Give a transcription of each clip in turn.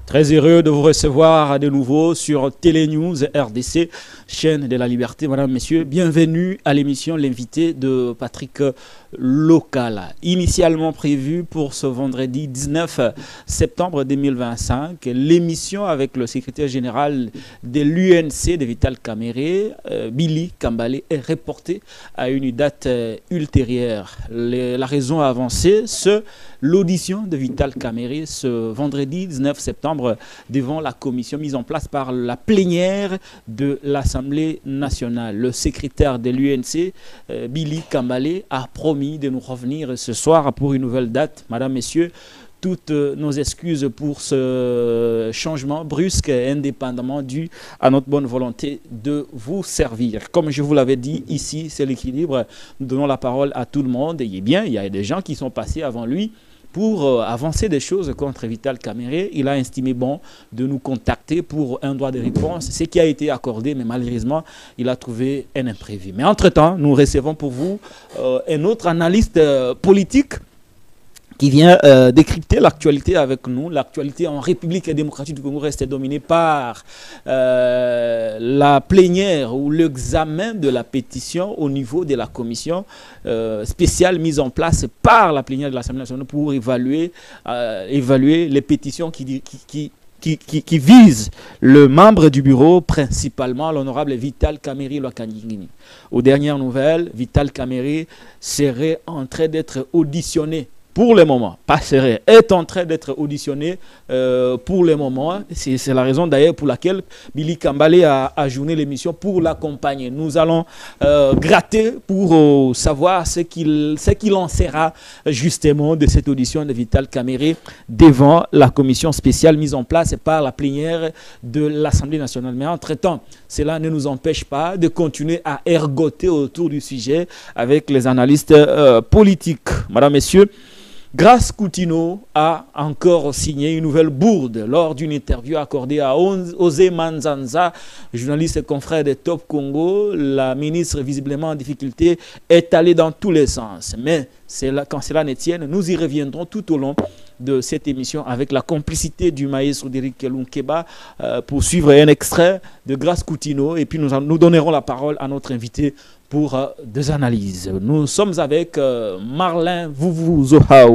Très heureux de vous recevoir de nouveau sur Télénews RDC, chaîne de la liberté. Madame, messieurs, bienvenue à l'émission L'invité de Patrick Lokala. Initialement prévue pour ce vendredi 19 septembre 2025, l'émission avec le secrétaire général de l'UNC de Vital Kamerhe, Billy Kambale, est reportée à une date ultérieure. La raison avancée, c'est l'audition de Vital Kamerhe ce vendredi 19 septembre devant la commission mise en place par la plénière de l'Assemblée nationale. Le secrétaire de l'UNC, Billy Kambale, a promis de nous revenir ce soir pour une nouvelle date. Madame, messieurs, toutes nos excuses pour ce changement brusque et indépendamment dû à notre bonne volonté de vous servir. Comme je vous l'avais dit, ici, c'est l'équilibre. Nous donnons la parole à tout le monde. Et bien, il y a des gens qui sont passés avant lui pour avancer des choses contre Vital Kamerhe. Il a estimé bon de nous contacter pour un droit de réponse, ce qui a été accordé, mais malheureusement, il a trouvé un imprévu. Mais entre-temps, nous recevons pour vous un autre analyste politique qui vient décrypter l'actualité avec nous. L'actualité en République démocratique du Congo reste dominée par la plénière ou l'examen de la pétition au niveau de la commission spéciale mise en place par la plénière de l'Assemblée nationale pour évaluer les pétitions qui visent le membre du bureau, principalement l'honorable Vital Kamerhe Lwakanyingini. Aux dernières nouvelles, Vital Kamerhe serait en train d'être auditionné. Pour le moment, pas serait, est en train d'être auditionné pour le moment. C'est la raison d'ailleurs pour laquelle Billy Kambale a ajourné l'émission pour l'accompagner. Nous allons gratter pour savoir ce qu'il en sera justement de cette audition de Vital Kamerhe devant la commission spéciale mise en place par la plénière de l'Assemblée nationale. Mais entre-temps, cela ne nous empêche pas de continuer à ergoter autour du sujet avec les analystes politiques. Madame, messieurs, Grace Coutinho a encore signé une nouvelle bourde lors d'une interview accordée à Osé Manzanza, journaliste et confrère de Top Congo. La ministre, visiblement en difficulté, est allée dans tous les sens. Mais quand cela ne tienne, nous y reviendrons tout au long de cette émission avec la complicité du maestro d'Éric Lunkeba pour suivre un extrait de Grace Coutinho. Et puis nous donnerons la parole à notre invité pour des analyses. Nous sommes avec Marlin Vuvuzela.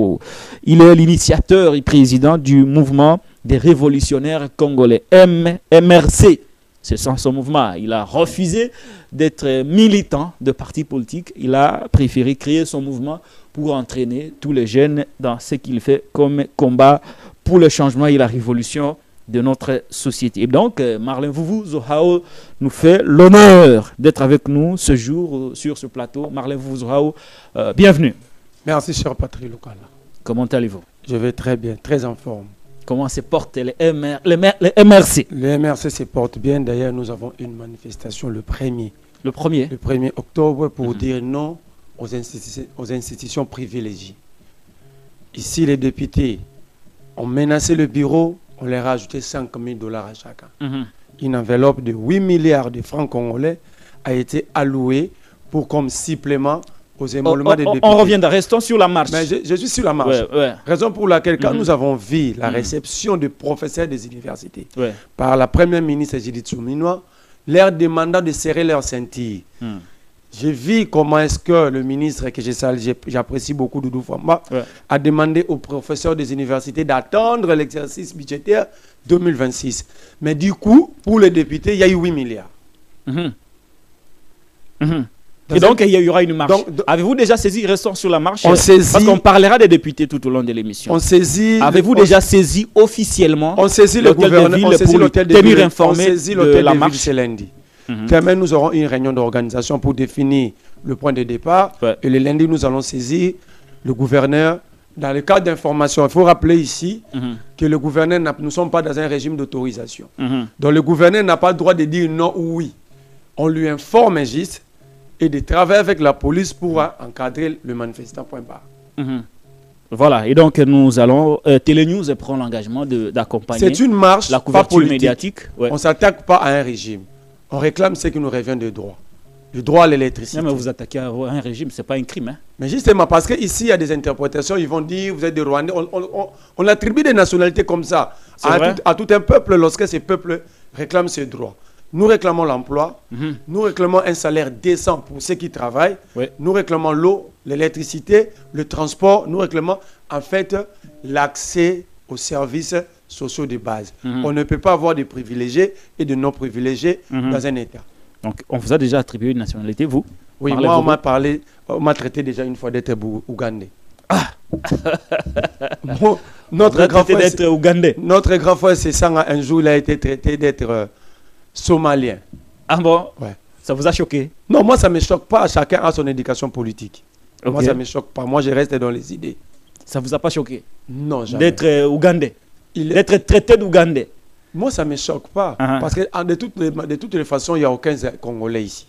Il est l'initiateur et président du mouvement des révolutionnaires congolais, MRC. C'est son mouvement. Il a refusé d'être militant de parti politique. Il a préféré créer son mouvement pour entraîner tous les jeunes dans ce qu'il fait comme combat pour le changement et la révolution de notre société. Et donc, Marlin Vuvuzela nous fait l'honneur d'être avec nous ce jour sur ce plateau. Marlin Vuvuzela, bienvenue. Merci, cher Patrick Lokala. Comment allez-vous? Je vais très bien, très en forme. Comment se portent les MRC? Les MRC se portent bien. D'ailleurs, nous avons une manifestation le 1er. Le 1er octobre pour dire non aux institutions privilégiées. Ici, les députés ont menacé le bureau. On leur a ajouté 5 000 $ à chacun. Une enveloppe de 8 milliards de francs congolais a été allouée pour comme supplément aux émoluments des députés. On revient, restons sur la marche. Mais je suis sur la marche. Raison pour laquelle, quand nous avons vu la réception de professeurs des universités par la première ministre Judith Suminwa, leur demandant de serrer leur ceinture. J'ai vu comment est-ce que le ministre, que j'apprécie beaucoup, Doudou Famba, a demandé aux professeurs des universités d'attendre l'exercice budgétaire 2026. Mais du coup, pour les députés, il y a eu 8 milliards. Et donc, il y aura une marche. Avez-vous déjà saisi, restons sur la marche, parce qu'on parlera des députés tout au long de l'émission. Avez-vous déjà saisi officiellement le gouvernement pour l'hôtel de ville, informé de la marche ce lundi. Demain, nous aurons une réunion d'organisation pour définir le point de départ. Et le lundi, nous allons saisir le gouverneur. Dans le cadre d'information, il faut rappeler ici que le gouverneur, nous ne sommes pas dans un régime d'autorisation. Donc le gouverneur n'a pas le droit de dire non ou oui. On lui informe juste et de travailler avec la police pour encadrer le manifestant. Point barre. Voilà, et donc nous allons, Télénews prend l'engagement d'accompagner la couverture médiatique. On ne s'attaque pas à un régime. On réclame ce qui nous revient de droit. le droit à l'électricité. Mais vous attaquez un régime, ce n'est pas un crime. Hein? Mais justement, parce qu'ici, il y a des interprétations, ils vont dire, vous êtes des Rwandais. On attribue des nationalités comme ça à tout un peuple lorsque ces peuples réclament ses droits. Nous réclamons l'emploi, nous réclamons un salaire décent pour ceux qui travaillent, nous réclamons l'eau, l'électricité, le transport, nous réclamons en fait l'accès aux services sociaux de base. On ne peut pas avoir des privilégiés et de non-privilégiés dans un État. Donc, on vous a déjà attribué une nationalité, vous? Oui, moi, on m'a traité déjà une fois d'être ougandais. Ah notre grand frère, c'est ça, un jour, il a été traité d'être somalien. Ah bon? Ouais. Ça vous a choqué? Non, moi, ça ne me choque pas. Chacun a son éducation politique. Okay. Moi, ça ne me choque pas. Moi, je reste dans les idées. Ça ne vous a pas choqué? Non, jamais. D'être ougandais? D'être traité d'ougandais? Moi, ça ne me choque pas. Parce que de toutes les façons, il n'y a aucun Congolais ici.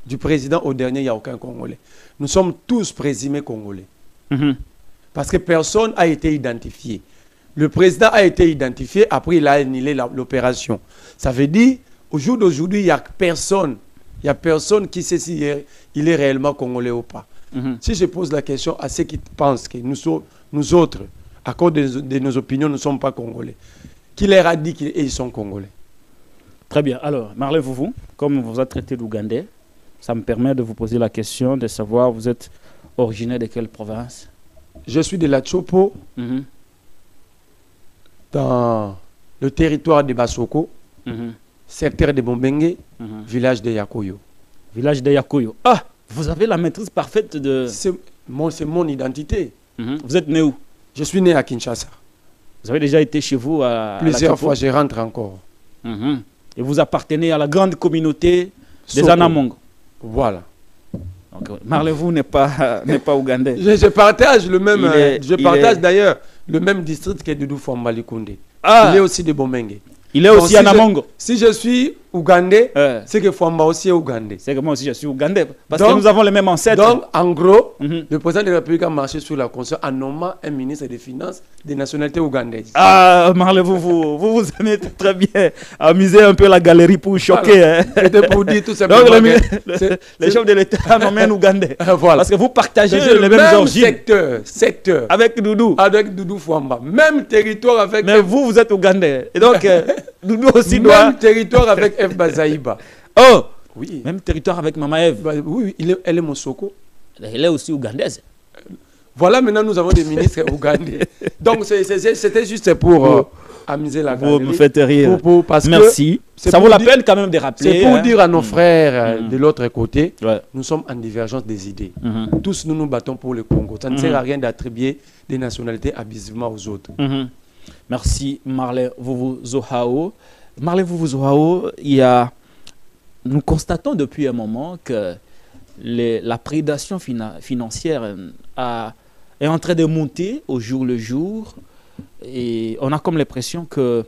Du président au dernier, il n'y a aucun Congolais. Nous sommes tous présumés Congolais. Parce que personne n'a été identifié. Le président a été identifié, après il a annulé l'opération. Ça veut dire, au jour d'aujourd'hui, il n'y a personne. Il n'y a personne qui sait s'il est réellement Congolais ou pas. Si je pose la question à ceux qui pensent que nous autres, à cause de nos opinions, nous ne sommes pas Congolais, qui leur a dit qu'ils sont Congolais? Très bien. Alors, Marley Vouvou, comme vous êtes traité d'Ougandais, ça me permet de vous poser la question de savoir, vous êtes originaire de quelle province? Je suis de la Chopo, dans le territoire de Basoko, secteur de Bombengue, village de Yakoyo. Village de Yakoyo. Ah, vous avez la maîtrise parfaite de... C'est mon identité. Vous êtes né où? Je suis né à Kinshasa. Vous avez déjà été chez vous à plusieurs fois, je rentre encore. Et vous appartenez à la grande communauté des Anamong. Voilà. Donc, Marlez-vous n'est pas ougandais. Je partage le même. Je partage d'ailleurs le même district que Doudou Fwamba Koundé. Il est aussi de Bombengue. Il est aussi Anamongo. Si je suis ougandais, c'est que Fwamba aussi est ougandais. C'est que moi aussi je suis ougandais. Parce que nous avons les mêmes ancêtres. Donc, en gros, le président de la République a marché sur la conscience en nommant un ministre des Finances des nationalités ougandaises. Ah, Marley, vous aimez très bien amuser un peu la galerie pour choquer. Voilà. Hein. C'était pour dire tout simplement. Donc, les chefs de l'État nomment un ougandais. Voilà. Parce que vous partagez les mêmes origines. Secteur. Avec Doudou. Avec Doudou Fwamba. Même territoire avec... Mais vous êtes ougandais. Et donc... Doudou aussi même territoire avec F. Bazaïba. Oh oui. Même territoire avec Mama Eve. Oui, elle est Mosoko. Elle est aussi ougandaise. Voilà, maintenant nous avons des ministres ougandais. Donc c'était juste pour amuser la galerie. Vous me faites rire. Parce merci. Ça vaut la peine quand même de rappeler. C'est pour dire à nos frères de l'autre côté, nous sommes en divergence des idées. Tous nous nous battons pour le Congo. Ça ne sert à rien d'attribuer des nationalités abusivement aux autres. Merci Marley Vouvou Zohao. Marley Vouvou Zohao, nous constatons depuis un moment que la prédation financière est en train de monter au jour le jour. Et on a comme l'impression que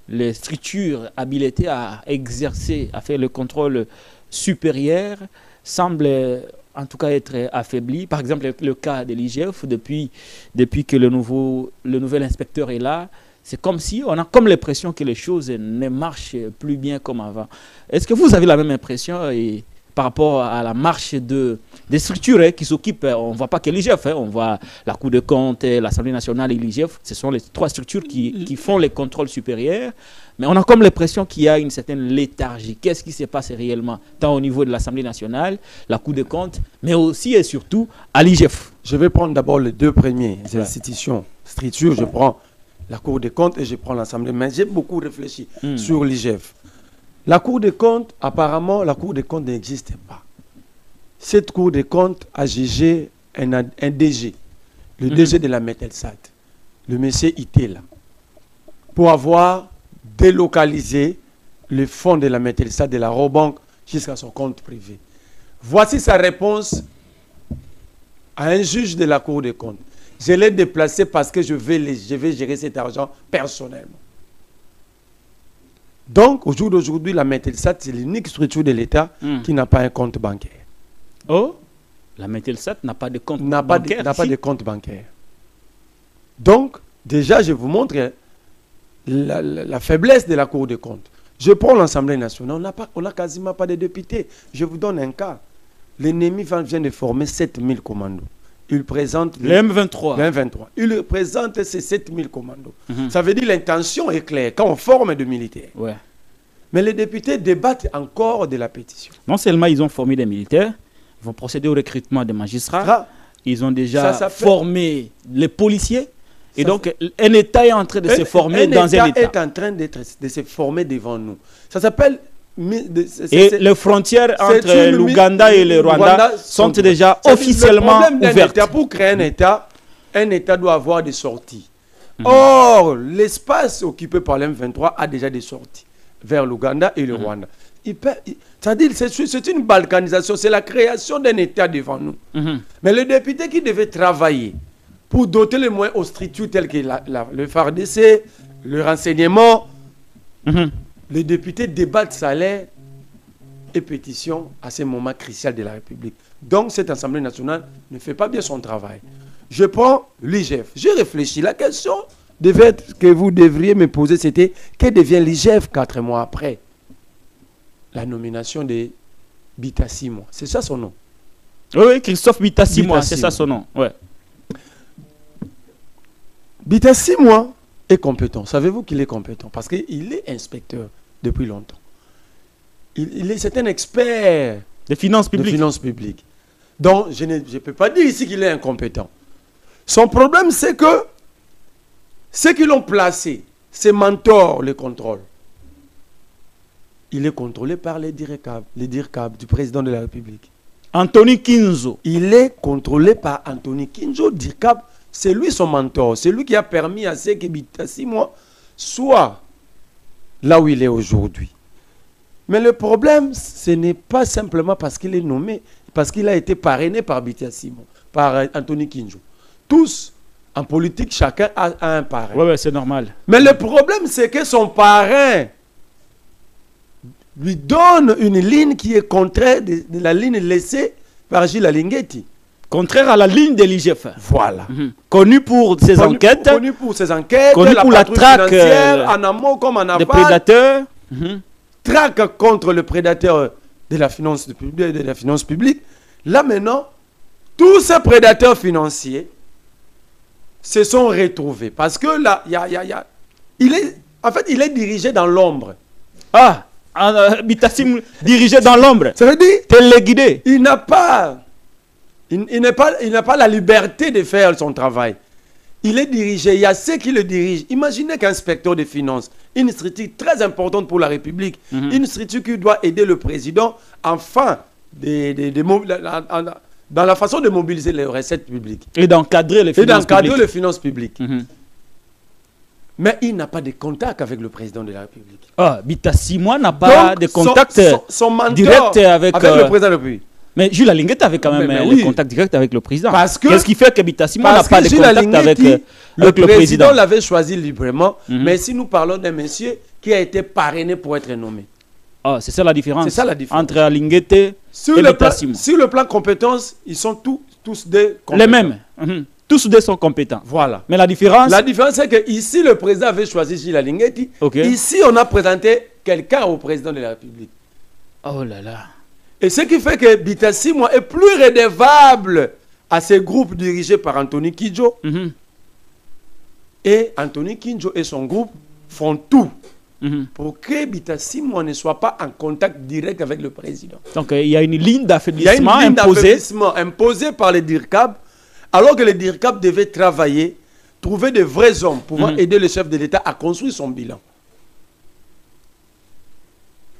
les structures habilitées à exercer, à faire le contrôle supérieur semblent en tout cas être affaiblies. Par exemple, le cas de l'IGF, depuis que le nouvel inspecteur est là, c'est comme si on a comme l'impression que les choses ne marchent plus bien comme avant. Est-ce que vous avez la même impression par rapport à la marche des structures qui s'occupent? On ne voit pas que l'IGF, on voit la Cour des comptes, l'Assemblée nationale et l'IGF. Ce sont les trois structures qui font les contrôles supérieurs. Mais on a comme l'impression qu'il y a une certaine léthargie. Qu'est-ce qui se passe réellement, tant au niveau de l'Assemblée nationale, la Cour des comptes, mais aussi et surtout à l'IGF? Je vais prendre d'abord les deux premières institutions, structures. Je prends la Cour des comptes et je prends l'Assemblée. Mais j'ai beaucoup réfléchi sur l'IGF. La Cour des comptes, apparemment, la Cour des comptes n'existe pas. Cette Cour des comptes a jugé un DG, le DG de la Metelsat, le monsieur Itela, pour avoir délocalisé le fonds de la Metelsat de la Robank jusqu'à son compte privé. Voici sa réponse à un juge de la Cour des comptes. Je l'ai déplacé parce que je vais gérer cet argent personnellement. Donc, au jour d'aujourd'hui, la Metelsat, c'est l'unique structure de l'État qui n'a pas un compte bancaire. Oh, la Metelsat n'a pas de compte bancaire? N'a pas de compte bancaire. Donc, déjà, je vous montre la faiblesse de la Cour des comptes. Je prends l'Assemblée nationale, on n'a quasiment pas de députés. Je vous donne un cas. L'ennemi vient de former 7000 commandos. Il présente le M23. Le M23. Il présente ces 7000 commandos. Ça veut dire l'intention est claire quand on forme des militaires. Ouais. Mais les députés débattent encore de la pétition. Non seulement ils ont formé des militaires, ils vont procéder au recrutement des magistrats, ils ont déjà formé les policiers. Et donc, un État est en train de se former dans un État. Un État est en train de se former devant nous. Ça s'appelle... Et les frontières entre l'Ouganda et le Rwanda sont déjà officiellement ouvertes. Pour créer un État doit avoir des sorties. Or, l'espace occupé par l'M23 a déjà des sorties vers l'Ouganda et le Rwanda. C'est-à-dire c'est une balkanisation, c'est la création d'un État devant nous. Mais les députés qui devaient travailler pour doter les moyens aux structures telles que le FARDC, le renseignement, les députés débattent salaire et pétition à ce moment crucial de la République. Donc cette Assemblée nationale ne fait pas bien son travail. Je prends l'IGF. J'ai réfléchi. La question que vous devriez me poser, c'était que devient l'IGF 4 mois après la nomination de Bitassimwa. C'est ça son nom? Oui, Christophe Bitassimwa, c'est ça son nom. Ouais. Bitassimwa est compétent. Savez-vous qu'il est compétent? Parce qu'il est inspecteur depuis longtemps. C'est un expert des finances publiques. Donc, je ne peux pas dire ici qu'il est incompétent. Son problème, c'est que ceux qui l'ont placé, ses mentors le contrôlent. Il est contrôlé par les DIRCAB du président de la République. Anthony Kinzo. Il est contrôlé par Anthony Kinzo, DIRCAB. C'est lui son mentor. C'est lui qui a permis à ce que Bitassimwa soit là où il est aujourd'hui. Mais le problème, ce n'est pas simplement parce qu'il est nommé, parce qu'il a été parrainé par Bitassimwa, par Anthony Kinzo. Tous, en politique, chacun a un parrain. Oui, c'est normal. Mais le problème, c'est que son parrain lui donne une ligne qui est contraire de la ligne laissée par Gilles Alinguetti. Contraire à la ligne de l'IGF. Voilà. Connu pour ses enquêtes. Connu pour ses enquêtes. Connu pour la traque en amont comme en aval. Des prédateurs. Traque contre le prédateur de la finance publique. Là maintenant, tous ces prédateurs financiers se sont retrouvés. Parce que là, il est dirigé dans l'ombre. Ah, Bitassimwa dirigé dans l'ombre. Ça veut dire téléguidé. Il n'a pas la liberté de faire son travail. Il est dirigé, il y a ceux qui le dirigent. Imaginez qu'un inspecteur des finances, une structure très importante pour la République, une structure qui doit aider le président, enfin, dans la façon de mobiliser les recettes publiques. Et d'encadrer les finances publiques. Mais il n'a pas de contact avec le président de la République. Ah, Bitassimwa n'a pas de contact direct avec le président de la République. Mais Jules Alinguetti avait quand même le contact direct avec le président. Qu'est-ce qui fait que Bitassimwa n'a pas de contact avec le président l'avait choisi librement. Mais si nous parlons d'un monsieur qui a été parrainé pour être nommé. Ah, c'est ça la différence. C'est ça la différence. Entre Alinguetti et Bitassimwa. Sur le plan compétence, ils sont tous des compétents. Les mêmes. Tous deux sont compétents. Voilà. Mais la différence... La différence, c'est que ici, le président avait choisi Gilles Alinguetti. Ici, on a présenté quelqu'un au président de la République. Oh là là. Et ce qui fait que Bitassimwa est plus redevable à ces groupes dirigés par Anthony Kinzo. Et Anthony Kinzo et son groupe font tout pour que Bitassimwa ne soit pas en contact direct avec le président. Donc il y a une ligne d'affaiblissement imposée par les DIRCAB, alors que les DIRCAB devaient travailler, trouver de vrais hommes pouvant aider le chef de l'État à construire son bilan.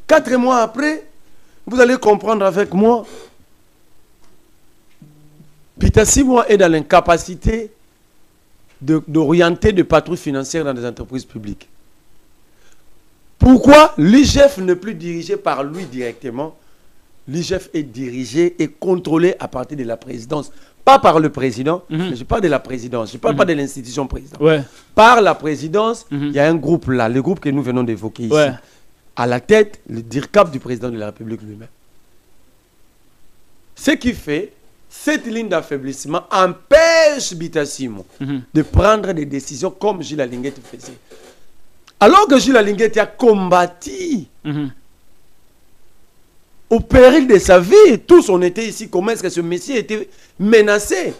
4 mois après, vous allez comprendre avec moi, Bitassimwa est dans l'incapacité d'orienter des patrouilles financières dans des entreprises publiques. Pourquoi l'IGF n'est plus dirigé par lui directement? L'IGF est dirigé et contrôlé à partir de la présidence. Pas par le président, mais je parle de la présidence. Je ne parle pas de l'institution présidente. Ouais. Par la présidence, il y a un groupe là, le groupe que nous venons d'évoquer ici. Ouais. À la tête, le DIRCAB du président de la République lui-même. Ce qui fait, cette ligne d'affaiblissement empêche Bitassimwa de prendre des décisions comme Gilles Alinguetti faisait. Alors que Jules Alinguetti a combattu au péril de sa vie, tous on était ici, comment est-ce que ce monsieur était menacé?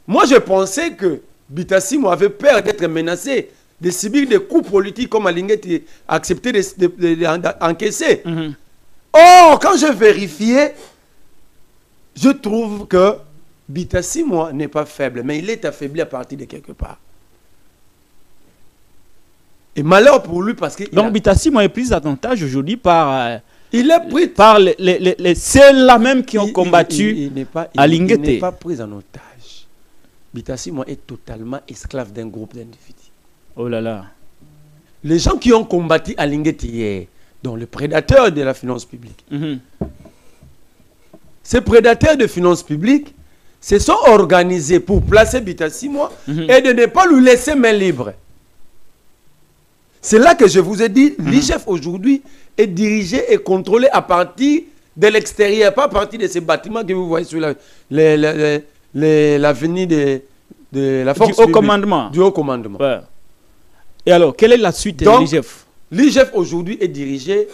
Moi je pensais que Bitassimou avait peur d'être menacé, de subir des coups politiques comme Alinguetti a accepté d'encaisser. Or, quand je vérifiais, je trouve que Bitassimou n'est pas faible, mais il est affaibli à partir de quelque part. Et malheur pour lui parce que... Donc Bitassimou est pris davantage aujourd'hui par... il est pris par ceux-là même qui ont combattu Alinguetti. Il n'est pas pris en otage. Bitassimou est totalement esclave d'un groupe d'individus. Oh là là. Les gens qui ont combattu Alinguetti hier, dont le prédateur de la finance publique. Ces prédateurs de finances publiques se sont organisés pour placer Bitassimou et de ne pas lui laisser main libre. C'est là que je vous ai dit, l'IGF aujourd'hui est dirigé et contrôlé à partir de l'extérieur, pas à partir de ces bâtiments que vous voyez sur l'avenue de la force du haut commandement. Du haut commandement. Ouais. Et alors, quelle est la suite de l'IGF? L'IGF aujourd'hui est dirigé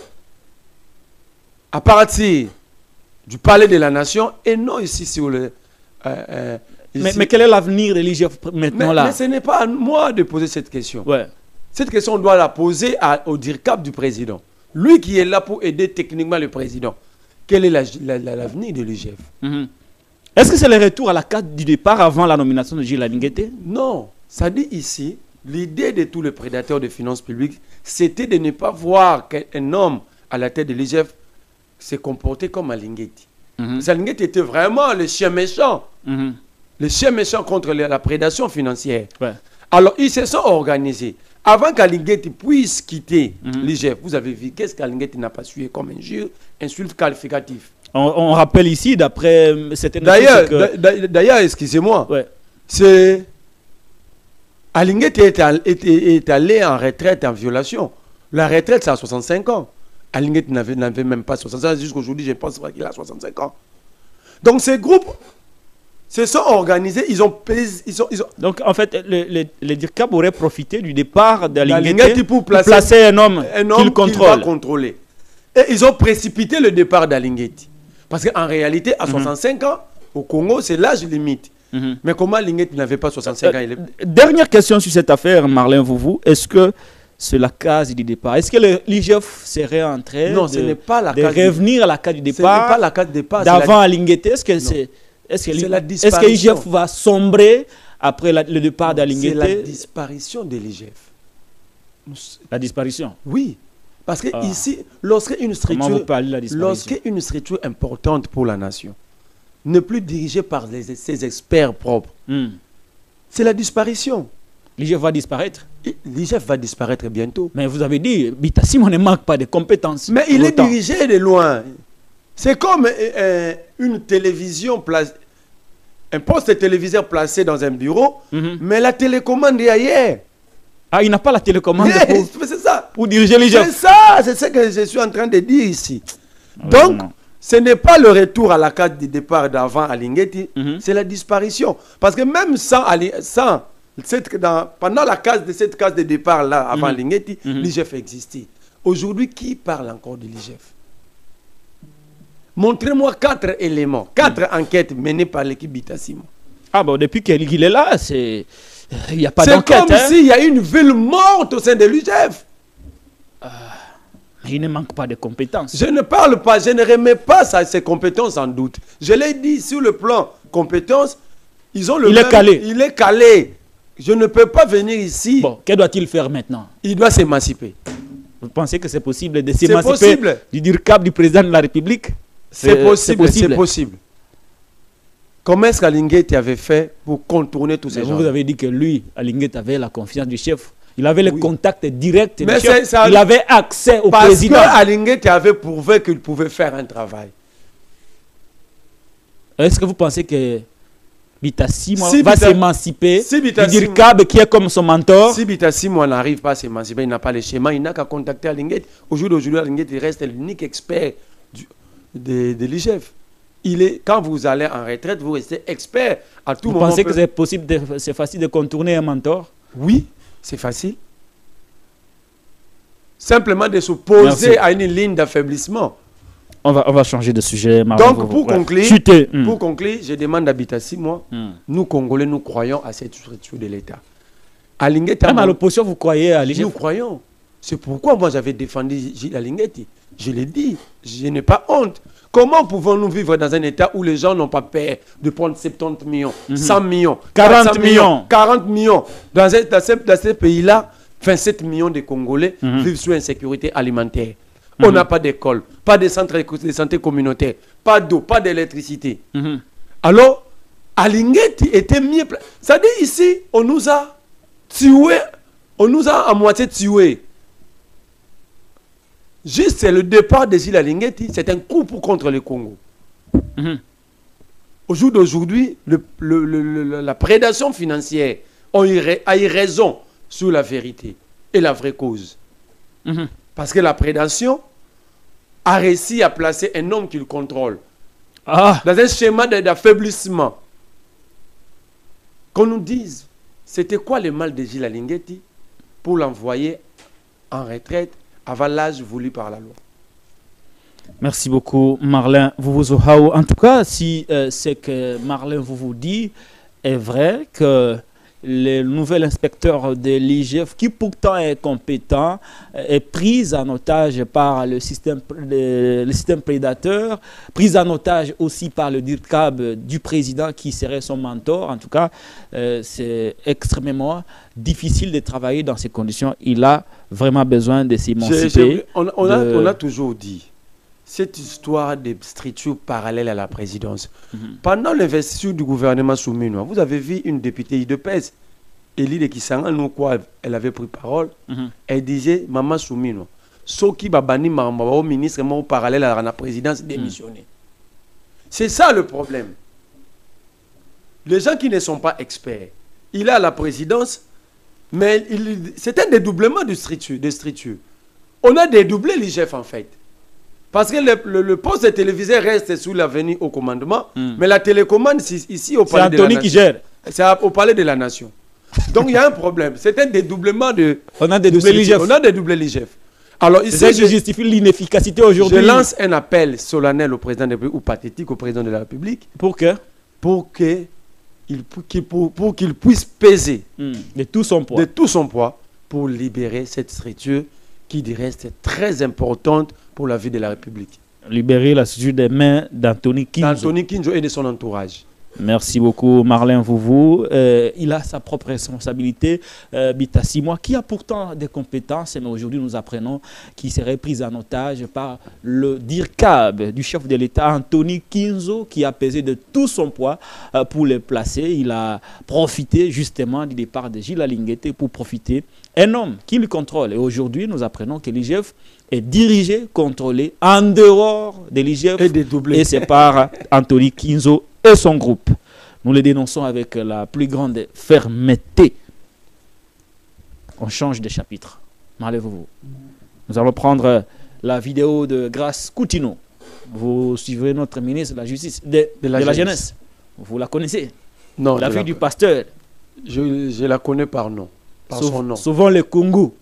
à partir du palais de la nation et non ici sur le... mais quel est l'avenir de l'IGF maintenant là? Mais ce n'est pas à moi de poser cette question. Ouais. Cette question, on doit la poser au DIRCAP du président. Lui qui est là pour aider techniquement le président. Quel est l'avenir de l'IGF? Est-ce que c'est le retour à la carte du départ avant la nomination de Jules Alinguetti? Non. Ça dit ici, l'idée de tous les prédateurs de finances publiques, c'était de ne pas voir qu'un homme à la tête de l'IGF se comportait comme Alinguetti. Alinguetti était vraiment le chien méchant. Le chien méchant contre la prédation financière. Ouais. Alors, ils se sont organisés. Avant qu'Alinguetti puisse quitter l'IGF, vous avez vu qu'est-ce qu'Alinguetti n'a pas suivi comme insulte qualificative. On rappelle ici, d'après certaines... D'ailleurs, excusez-moi, c'est... Alinguetti est allé en retraite en violation. La retraite, c'est à 65 ans. Alinguetti n'avait même pas 65 ans. Jusqu'aujourd'hui, je pense qu'il a 65 ans. Donc, ces groupes se sont organisés, ils ont... Donc, en fait, le DIRCAP aurait profité du départ d'Alinguetti pour placer un homme qu'il va contrôler. Et ils ont précipité le départ d'Alinguetti. Parce qu'en réalité, à 65 ans, au Congo, c'est l'âge limite. Mais comment Alinguetti n'avait pas 65 ans? Dernière question sur cette affaire, Marlin Vouvou. Est-ce que c'est la case du départ? Est-ce que l'IGF serait en train de revenir à la case du départ? Ce n'est pas la case du départ. D'avant Alinguetti? Est-ce que l'IGF va sombrer après le départ d'Alinguetti? C'est la disparition de l'IGF. La disparition? Oui. Parce que ici, lorsqu'une structure importante pour la nation n'est plus dirigée par ses experts propres, c'est la disparition. L'IGF va disparaître? L'IGF va disparaître bientôt. Mais vous avez dit, Bitassimou ne manque pas de compétences. Mais il est dirigé de loin. C'est comme une télévision, un poste téléviseur placé dans un bureau, mais la télécommande est ailleurs. Ah, il n'a pas la télécommande pour diriger l'IGF. C'est ça, c'est ce que je suis en train de dire ici. Donc, ce n'est pas le retour à la case du départ d'avant Alinguetti, c'est la disparition. Parce que même pendant la case de cette case de départ là, avant Alinguetti, l'IGF existait. Aujourd'hui, qui parle encore de l'IGF? Montrez-moi 4 éléments, 4 enquêtes menées par l'équipe Bitassimou. Ah bon, depuis qu'il est là, il n'y a pas d'enquête. C'est comme s'il y a une ville morte au sein de l'IGF. Il ne manque pas de compétences. Je ne parle pas, je ne remets pas ses compétences en doute. Je l'ai dit, sur le plan compétences, il est calé. Il est calé. Je ne peux pas venir ici. Bon, que doit-il faire maintenant? Il doit s'émanciper. Vous pensez que c'est possible de s'émanciper du DIRCAP du président de la République? C'est possible, c'est possible. Comment est-ce qu'Alinguetti avait fait pour contourner tous ces gens? Vous avez dit que lui, Alinguetti, avait la confiance du chef. Il avait le contact direct du chef. Il avait accès au président. Parce qu'Alinguetti avait prouvé qu'il pouvait faire un travail. Est-ce que vous pensez que Bitassimou va s'émanciper du DIRCAP qui est comme son mentor? Si Bitassimou n'arrive pas à s'émanciper, il n'a pas le schéma, il n'a qu'à contacter Alinguetti. Aujourd'hui, Alinguetti reste l'unique expert de l'IGF. Quand vous allez en retraite, vous restez expert à tout moment. Vous pensez que c'est possible, c'est facile de contourner un mentor? Oui, c'est facile. simplement de s'opposer à une ligne d'affaiblissement. On va changer de sujet. Donc, pour conclure, je demande à Bitassi, moi, nous, Congolais, nous croyons à cette structure de l'État. Même à l'opposition, vous croyez à l'IGF? Nous croyons. C'est pourquoi moi, j'avais défendu Gilles Alinguetti. Je l'ai dit, je n'ai pas honte. Comment pouvons-nous vivre dans un État où les gens n'ont pas peur de prendre 70 millions, 100 millions, 40 millions, 40 millions. Dans ces pays-là, 27 millions de Congolais vivent sous insécurité alimentaire. On n'a pas d'école, pas de centre de santé communautaire, pas d'eau, pas d'électricité. Alors, Alinguetti était mieux. C'est-à-dire ici, on nous a tués, on nous a à moitié tués. Juste, c'est le départ de Gilles Alinguetti, c'est un coup contre le Congo. Au jour d'aujourd'hui, la prédation financière a eu raison sur la vérité et la vraie cause. Parce que la prédation a réussi à placer un homme qu'il contrôle dans un schéma d'affaiblissement. Qu'on nous dise, c'était quoi le mal de Gilles Alinguetti pour l'envoyer en retraite avant l'âge voulu par la loi. Merci beaucoup, Marlin Vuvuzela. En tout cas, si ce que Marlin vous dit est vrai, que le nouvel inspecteur de l'IGF, qui pourtant est compétent, est pris en otage par le système prédateur, pris en otage aussi par le DIRCAB du président qui serait son mentor. En tout cas, c'est extrêmement difficile de travailler dans ces conditions. Il a vraiment besoin de s'émanciper. On a toujours dit, cette histoire de structure parallèle à la présidence. Pendant l'investiture du gouvernement Souminois, vous avez vu une députée IDPS, Elie de Kisanga, nous quoi, elle avait pris parole. Elle disait, Maman Souminois, ce qui va bannir au ministre au parallèle à la présidence démissionner. C'est ça le problème. Les gens qui ne sont pas experts, il est à la présidence, mais c'est un dédoublement de structure. On a dédoublé l'IGF en fait. Parce que le poste de téléviseur reste sous l'avenir au commandement, mais la télécommande ici au Palais de la Nation. C'est Anthony qui gère. C'est au Palais de la Nation. Donc il y a un problème. C'est un dédoublement de... On a dédoublé l'IGF. On a dédoublé l'IGF. Alors ici, ça qui justifie l'inefficacité aujourd'hui. Je lance un appel solennel au président de la République, ou pathétique au président de la République. Pour que? Pour qu'il puisse peser de tout son poids pour libérer cette structure qui reste très importante pour la vie de la République. Libérer la structure des mains d'Anthony Kinzo. D'Anthony Kinzo et de son entourage. Merci beaucoup, Marlin Vouvou. Il a sa propre responsabilité, Bitassi, moi, qui a pourtant des compétences, mais aujourd'hui nous apprenons qu'il serait pris en otage par le DIRCAB du chef de l'État, Anthony Kinzo, qui a pesé de tout son poids pour le placer. Il a profité justement du départ de Gilles Alinguetti pour profiter un homme qui le contrôle. Et aujourd'hui, nous apprenons que l'IGF est dirigé, contrôlé en dehors de l'IGF et c'est par Anthony Kinzo et son groupe. Nous le dénonçons avec la plus grande fermeté. On change de chapitre. Malez-vous. Nous allons prendre la vidéo de Grace Coutinho. Vous suivez notre ministre de la Justice, de la Jeunesse. Vous la connaissez? Non. La fille du pasteur. Je la connais par nom. Par son nom. Souvent le Congo.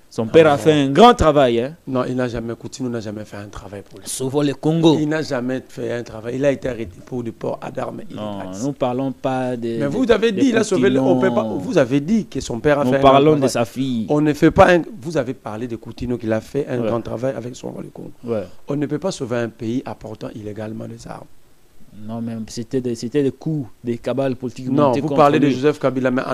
Son père a fait un grand travail. Hein? Non, il n'a jamais, Coutinho n'a jamais fait un travail pour lui. Sauf le Congo. Il n'a jamais fait un travail. Il a été arrêté pour du port à d'armes. Non, nous ne parlons pas de... Mais vous avez dit, il a sauvé... On peut pas, vous avez dit que son père a fait un grand travail. Nous parlons de sa fille. On ne fait pas un... Vous avez parlé de Coutinho qu'il a fait un grand travail avec son roi le Congo. On ne peut pas sauver un pays apportant illégalement des armes. Non, mais c'était des coups, des cabales politiques. Non, vous parlez de Joseph Kabila, mais en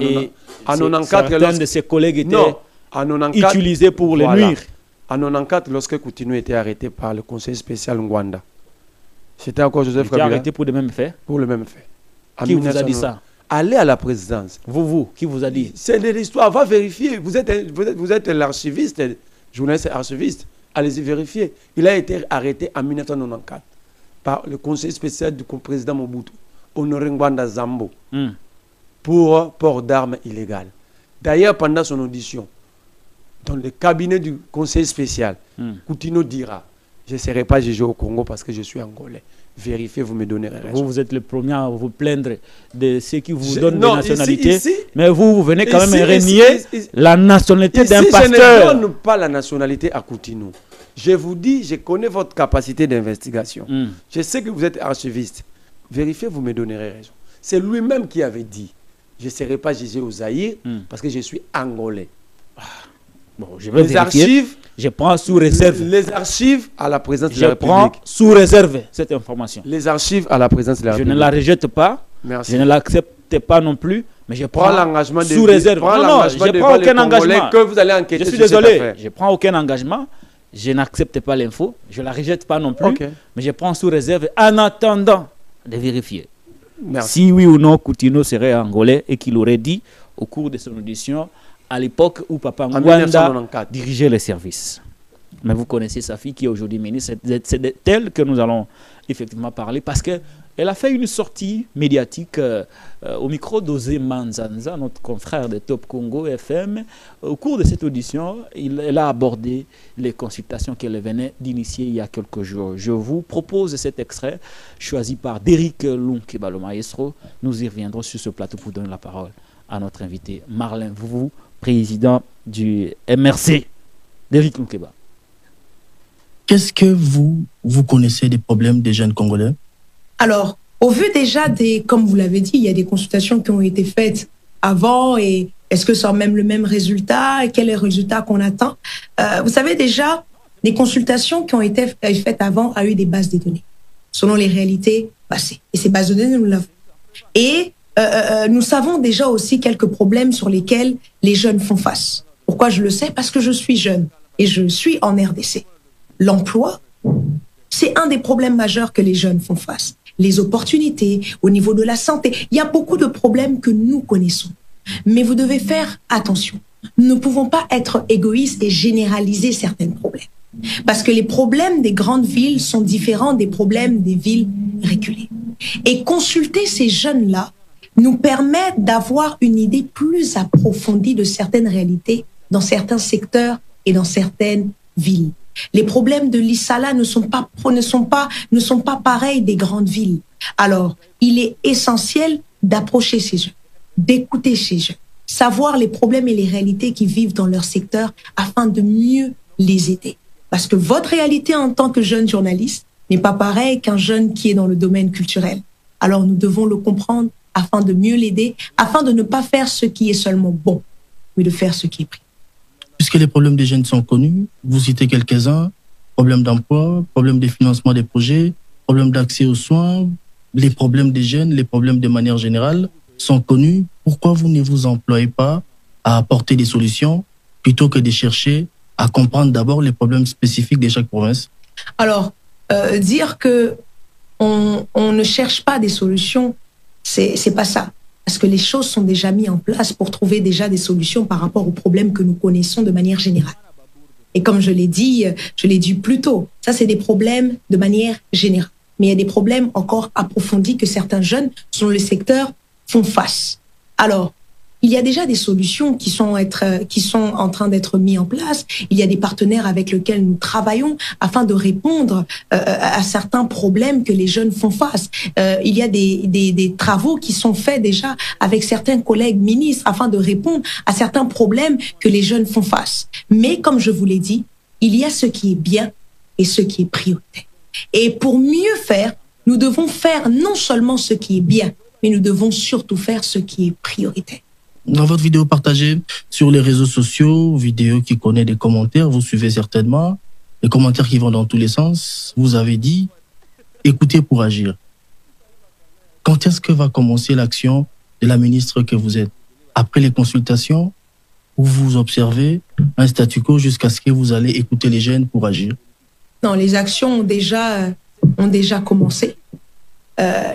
94... Certains de ses collègues étaient... Non. En 94, utilisé pour les nuire. En 94, lorsque Coutinho était arrêté par le conseil spécial Ngwanda, c'était encore Joseph Kabila. Arrêté pour le même fait? Pour le même fait. Qui vous a dit ça? Allez à la présidence. Vous, qui vous a dit? C'est de l'histoire, va vérifier. Vous êtes l'archiviste, journaliste archiviste. Allez-y vérifier. Il a été arrêté en 1994 par le conseil spécial du président Mobutu, Honoré Ngwanda Zambo, pour port d'armes illégales. D'ailleurs, pendant son audition, dans le cabinet du conseil spécial, Coutinho dira je ne serai pas jugé au Congo parce que je suis angolais. Vérifiez, vous me donnerez raison. Vous êtes le premier à vous plaindre de ceux qui vous donnent des nationalités. Mais vous venez quand même renier la nationalité d'un pasteur. Je ne donne pas la nationalité à Coutinou. Je vous dis, je connais votre capacité d'investigation. Je sais que vous êtes archiviste. Vérifiez, vous me donnerez raison. C'est lui-même qui avait dit, je ne serai pas jugé au Zaïre parce que je suis angolais. Bon, je vais vérifier. Archives, je prends sous réserve. Les archives à la présence de la République. Je prends sous réserve cette information. Les archives à la présence de la République. Je ne la rejette pas. Merci. Je ne l'accepte pas non plus. Mais je prends l'engagement sous réserve. Non, je ne prends aucun engagement. Que vous allez enquêter. Je suis désolé. Je ne prends aucun engagement. Je n'accepte pas l'info. Je ne la rejette pas non plus. Okay. Mais je prends sous réserve en attendant de vérifier. Merci. Si oui ou non Coutinho serait angolais et qu'il aurait dit au cours de son audition à l'époque où Papa Ngwanda dirigeait les services. Mais vous connaissez sa fille qui est aujourd'hui ministre. C'est d'elle que nous allons effectivement parler parce qu'elle a fait une sortie médiatique au micro d'Osé Manzanza, notre confrère de Top Congo FM. Au cours de cette audition, elle a abordé les consultations qu'elle venait d'initier il y a quelques jours. Je vous propose cet extrait choisi par Derrick Lunkeba, le maestro. Nous y reviendrons sur ce plateau pour donner la parole à notre invité Marlin Vouvou, président du MRC. Derrick Lunkeba. Qu'est-ce que vous connaissez des problèmes des jeunes Congolais? Alors, au vu déjà comme vous l'avez dit, il y a des consultations qui ont été faites avant et est-ce que ça a même le même résultat et quel est le résultat qu'on attend? Vous savez déjà, les consultations qui ont été faites avant a eu des bases de données selon les réalités passées. Et ces bases de données, nous l'avons. Et nous savons déjà aussi quelques problèmes sur lesquels les jeunes font face. Pourquoi je le sais? Parce que je suis jeune et je suis en RDC. L'emploi, c'est un des problèmes majeurs que les jeunes font face. Les opportunités, au niveau de la santé, il y a beaucoup de problèmes que nous connaissons. Mais vous devez faire attention. Nous ne pouvons pas être égoïstes et généraliser certains problèmes. Parce que les problèmes des grandes villes sont différents des problèmes des villes reculées. Et consulter ces jeunes-là nous permet d'avoir une idée plus approfondie de certaines réalités dans certains secteurs et dans certaines villes. Les problèmes de l'Issala ne sont pas pareils des grandes villes. Alors, il est essentiel d'approcher ces jeunes, d'écouter ces jeunes, savoir les problèmes et les réalités qui vivent dans leur secteur afin de mieux les aider. Parce que votre réalité en tant que jeune journaliste n'est pas pareille qu'un jeune qui est dans le domaine culturel. Alors, nous devons le comprendre afin de mieux l'aider, afin de ne pas faire ce qui est seulement bon, mais de faire ce qui est pris. Puisque les problèmes des jeunes sont connus, vous citez quelques-uns, problèmes d'emploi, problèmes de financement des projets, problèmes d'accès aux soins, les problèmes des jeunes, les problèmes de manière générale sont connus. Pourquoi vous ne vous employez pas à apporter des solutions plutôt que de chercher à comprendre d'abord les problèmes spécifiques de chaque province? Alors, dire que on ne cherche pas des solutions, c'est pas ça. Parce que les choses sont déjà mises en place pour trouver déjà des solutions par rapport aux problèmes que nous connaissons de manière générale. Et comme je l'ai dit plus tôt, ça c'est des problèmes de manière générale. Mais il y a des problèmes encore approfondis que certains jeunes sur le secteur font face. Alors, il y a déjà des solutions qui sont en train d'être mises en place. Il y a des partenaires avec lesquels nous travaillons afin de répondre à certains problèmes que les jeunes font face. Il y a des travaux qui sont faits déjà avec certains collègues ministres afin de répondre à certains problèmes que les jeunes font face. Mais comme je vous l'ai dit, il y a ce qui est bien et ce qui est prioritaire. Et pour mieux faire, nous devons faire non seulement ce qui est bien, mais nous devons surtout faire ce qui est prioritaire. Dans votre vidéo partagée sur les réseaux sociaux, vidéo qui connaît des commentaires, vous suivez certainement, les commentaires qui vont dans tous les sens, vous avez dit « écoutez pour agir ». Quand est-ce que va commencer l'action de la ministre que vous êtes? Après les consultations, où vous observez un statu quo jusqu'à ce que vous allez écouter les jeunes pour agir? Non, les actions ont déjà commencé.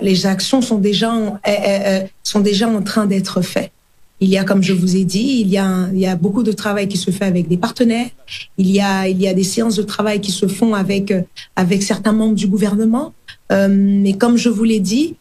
Les actions sont déjà en train d'être faites. Il y a, comme je vous ai dit, il y a beaucoup de travail qui se fait avec des partenaires. Il y a des séances de travail qui se font avec certains membres du gouvernement. Mais comme je vous l'ai dit,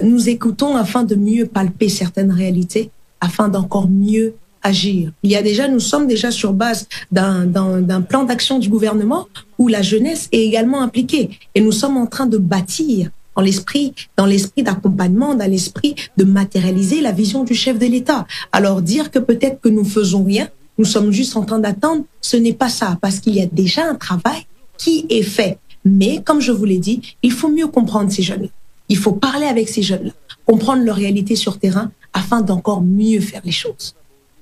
nous écoutons afin de mieux palper certaines réalités, afin d'encore mieux agir. Nous sommes déjà sur base d'un plan d'action du gouvernement où la jeunesse est également impliquée. Et nous sommes en train de bâtir dans l'esprit d'accompagnement, dans l'esprit de matérialiser la vision du chef de l'État. Alors dire que peut-être que nous faisons rien, nous sommes juste en train d'attendre, ce n'est pas ça, parce qu'il y a déjà un travail qui est fait. Mais comme je vous l'ai dit, il faut mieux comprendre ces jeunes-là. Il faut parler avec ces jeunes-là, comprendre leur réalité sur terrain afin d'encore mieux faire les choses.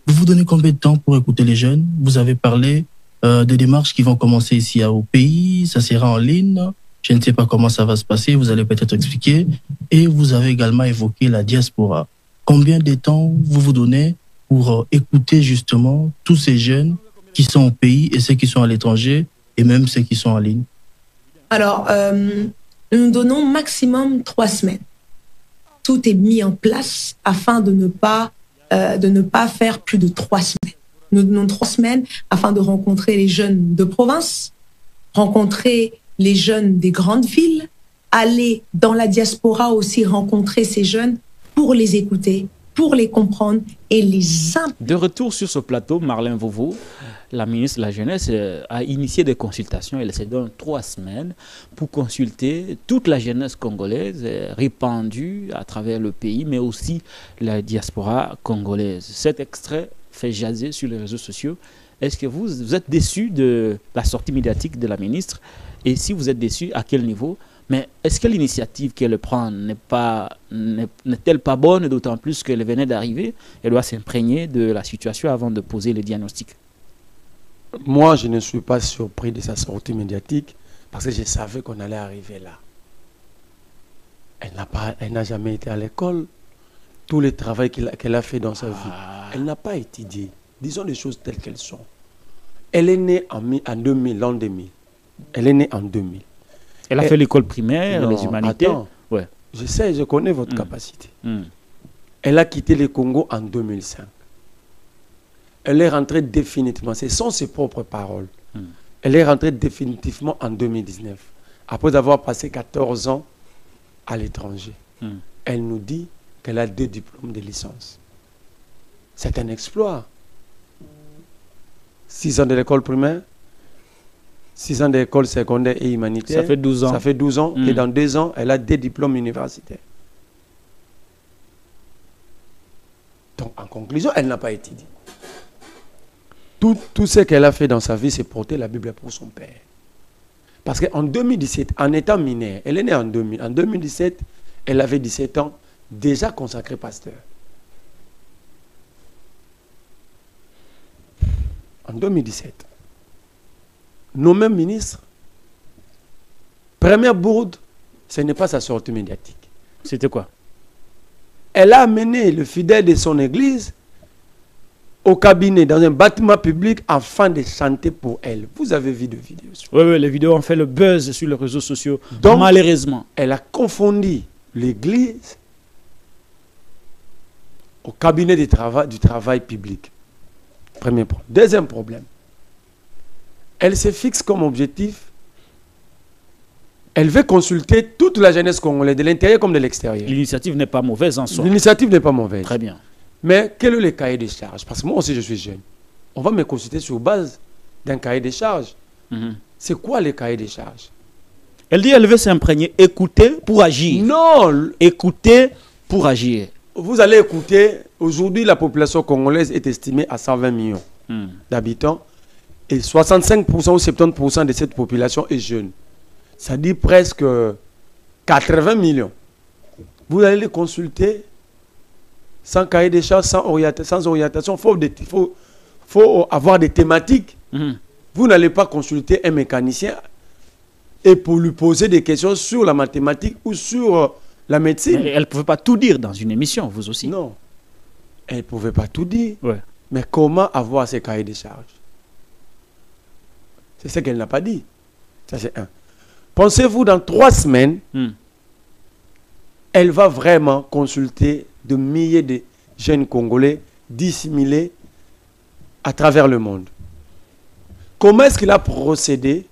Vous vous donnez combien de temps pour écouter les jeunes? Vous avez parlé des démarches qui vont commencer ici au pays, ça sera en ligne. Je ne sais pas comment ça va se passer, vous allez peut-être expliquer. Et vous avez également évoqué la diaspora. Combien de temps vous vous donnez pour écouter justement tous ces jeunes qui sont au pays et ceux qui sont à l'étranger et même ceux qui sont en ligne? Alors, nous donnons maximum 3 semaines. Tout est mis en place afin de ne pas faire plus de 3 semaines. Nous donnons 3 semaines afin de rencontrer les jeunes de province, rencontrer les jeunes des grandes villes, aller dans la diaspora aussi rencontrer ces jeunes pour les écouter, pour les comprendre et les impliquer. De retour sur ce plateau, Marlène Vovo, la ministre de la Jeunesse a initié des consultations. Elle se donne 3 semaines pour consulter toute la jeunesse congolaise répandue à travers le pays, mais aussi la diaspora congolaise. Cet extrait fait jaser sur les réseaux sociaux. Est-ce que vous êtes déçu de la sortie médiatique de la ministre? Et si vous êtes déçu, à quel niveau? Mais est-ce que l'initiative qu'elle prend n'est-elle pas bonne, d'autant plus qu'elle venait d'arriver? Elle doit s'imprégner de la situation avant de poser le diagnostic. Moi, je ne suis pas surpris de sa sortie médiatique parce que je savais qu'on allait arriver là. Elle n'a jamais été à l'école. Tout le travail qu'elle a fait dans sa vie, elle n'a pas étudié. Disons les choses telles qu'elles sont. Elle est née en 2000, l'an 2000. Elle est née en 2000. Elle a fait l'école primaire, les humanités. Attends, ouais. Je sais, je connais votre capacité. Elle a quitté le Congo en 2005. Elle est rentrée définitivement, ce sont ses propres paroles. Elle est rentrée définitivement en 2019, après avoir passé 14 ans à l'étranger. Elle nous dit qu'elle a 2 diplômes de licence. C'est un exploit. 6 ans de l'école primaire, 6 ans d'école secondaire et humanitaire. Ça fait 12 ans. Ça fait 12 ans. Et dans 2 ans, elle a 2 diplômes universitaires. Donc, en conclusion, elle n'a pas étudié. Tout ce qu'elle a fait dans sa vie, c'est porter la Bible pour son père. Parce qu'en 2017, en étant mineure, elle est née en 2000. En 2017, elle avait 17 ans, déjà consacrée pasteur. En 2017. Nos mêmes ministres, première bourde, ce n'est pas sa sortie médiatique. C'était quoi? Elle a amené le fidèle de son église au cabinet, dans un bâtiment public, afin de chanter pour elle. Vous avez vu des vidéos. Oui, les vidéos ont fait le buzz sur les réseaux sociaux. Donc, malheureusement. Elle a confondu l'église au cabinet du travail public. Premier problème. Deuxième problème. Elle se fixe comme objectif, elle veut consulter toute la jeunesse congolaise, de l'intérieur comme de l'extérieur. L'initiative n'est pas mauvaise en soi. L'initiative n'est pas mauvaise. Très bien. Mais quel est le cahier de charges? Parce que moi aussi je suis jeune. On va me consulter sur base d'un cahier de charges. C'est quoi le cahier de charges? Elle dit qu'elle veut s'imprégner, écouter pour agir. Non! Écouter pour agir. Vous allez écouter, aujourd'hui la population congolaise est estimée à 120 millions d'habitants. Et 65% ou 70% de cette population est jeune. Ça dit presque 80 millions. Vous allez les consulter sans cahier de charges, sans orientation. Faut avoir des thématiques. Vous n'allez pas consulter un mécanicien et pour lui poser des questions sur la mathématique ou sur la médecine. Mais elle ne pouvait pas tout dire dans une émission, vous aussi. Non. Elle ne pouvait pas tout dire. Ouais. Mais comment avoir ces cahiers de charges? C'est ce qu'elle n'a pas dit. Ça, c'est un. Pensez-vous, dans 3 semaines, elle va vraiment consulter de milliers de jeunes Congolais dissimulés à travers le monde. Comment est-ce qu'il a procédé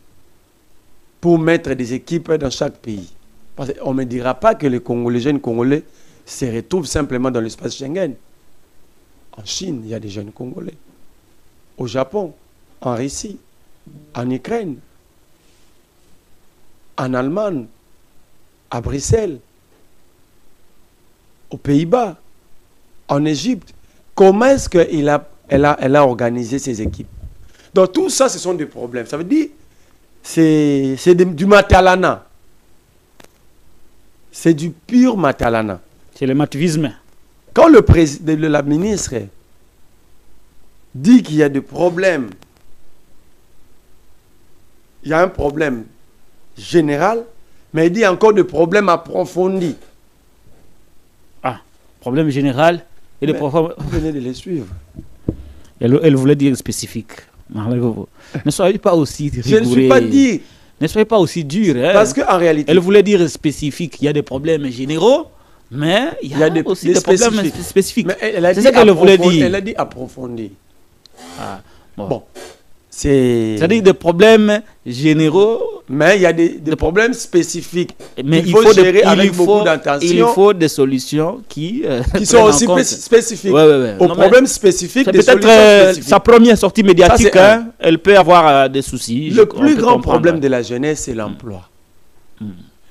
pour mettre des équipes dans chaque pays? Parce qu'on ne me dira pas que les jeunes Congolais se retrouvent simplement dans l'espace Schengen. En Chine, il y a des jeunes Congolais. Au Japon, en Russie, en Ukraine, en Allemagne, à Bruxelles, aux Pays-Bas, en Égypte. Comment est-ce qu'elle a organisé ses équipes? Donc tout ça, ce sont des problèmes. Ça veut dire, c'est du matalana. C'est du pur matalana. C'est le mativisme. Quand la ministre dit qu'il y a des problèmes, il y a un problème général, mais il dit encore des problèmes approfondis. Ah, problème général et des problèmes... Vous venez de les suivre. Elle voulait dire spécifique. Ne soyez pas aussi rigoureux. Je ne suis pas dit. Ne soyez pas aussi dur. Hein. Parce qu'en réalité... Elle voulait dire spécifique. Il y a des problèmes généraux, mais il y a aussi des problèmes spécifiques. C'est ça qu'elle voulait dire. Elle a dit approfondi. Ah, bon. C'est-à-dire des problèmes généraux. Mais il y a des problèmes spécifiques. Mais il faut gérer avec beaucoup d'attention. Il faut des solutions qui sont aussi spécifiques. Aux problèmes spécifiques, c'est peut-être sa première sortie médiatique. Ça, elle peut avoir des soucis. Le plus grand problème de la jeunesse, c'est l'emploi.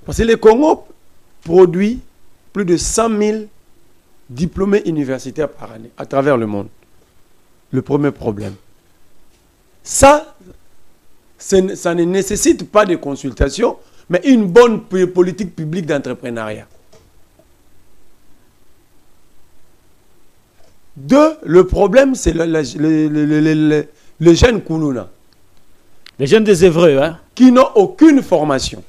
Parce que le Congo produit plus de 100 000 diplômés universitaires par année à travers le monde. Le premier problème. Ça ne nécessite pas de consultation, mais une bonne politique publique d'entrepreneuriat. Deux, le problème, c'est le jeune Koulouna. Les jeunes désœuvreux, hein? Qui n'ont aucune formation.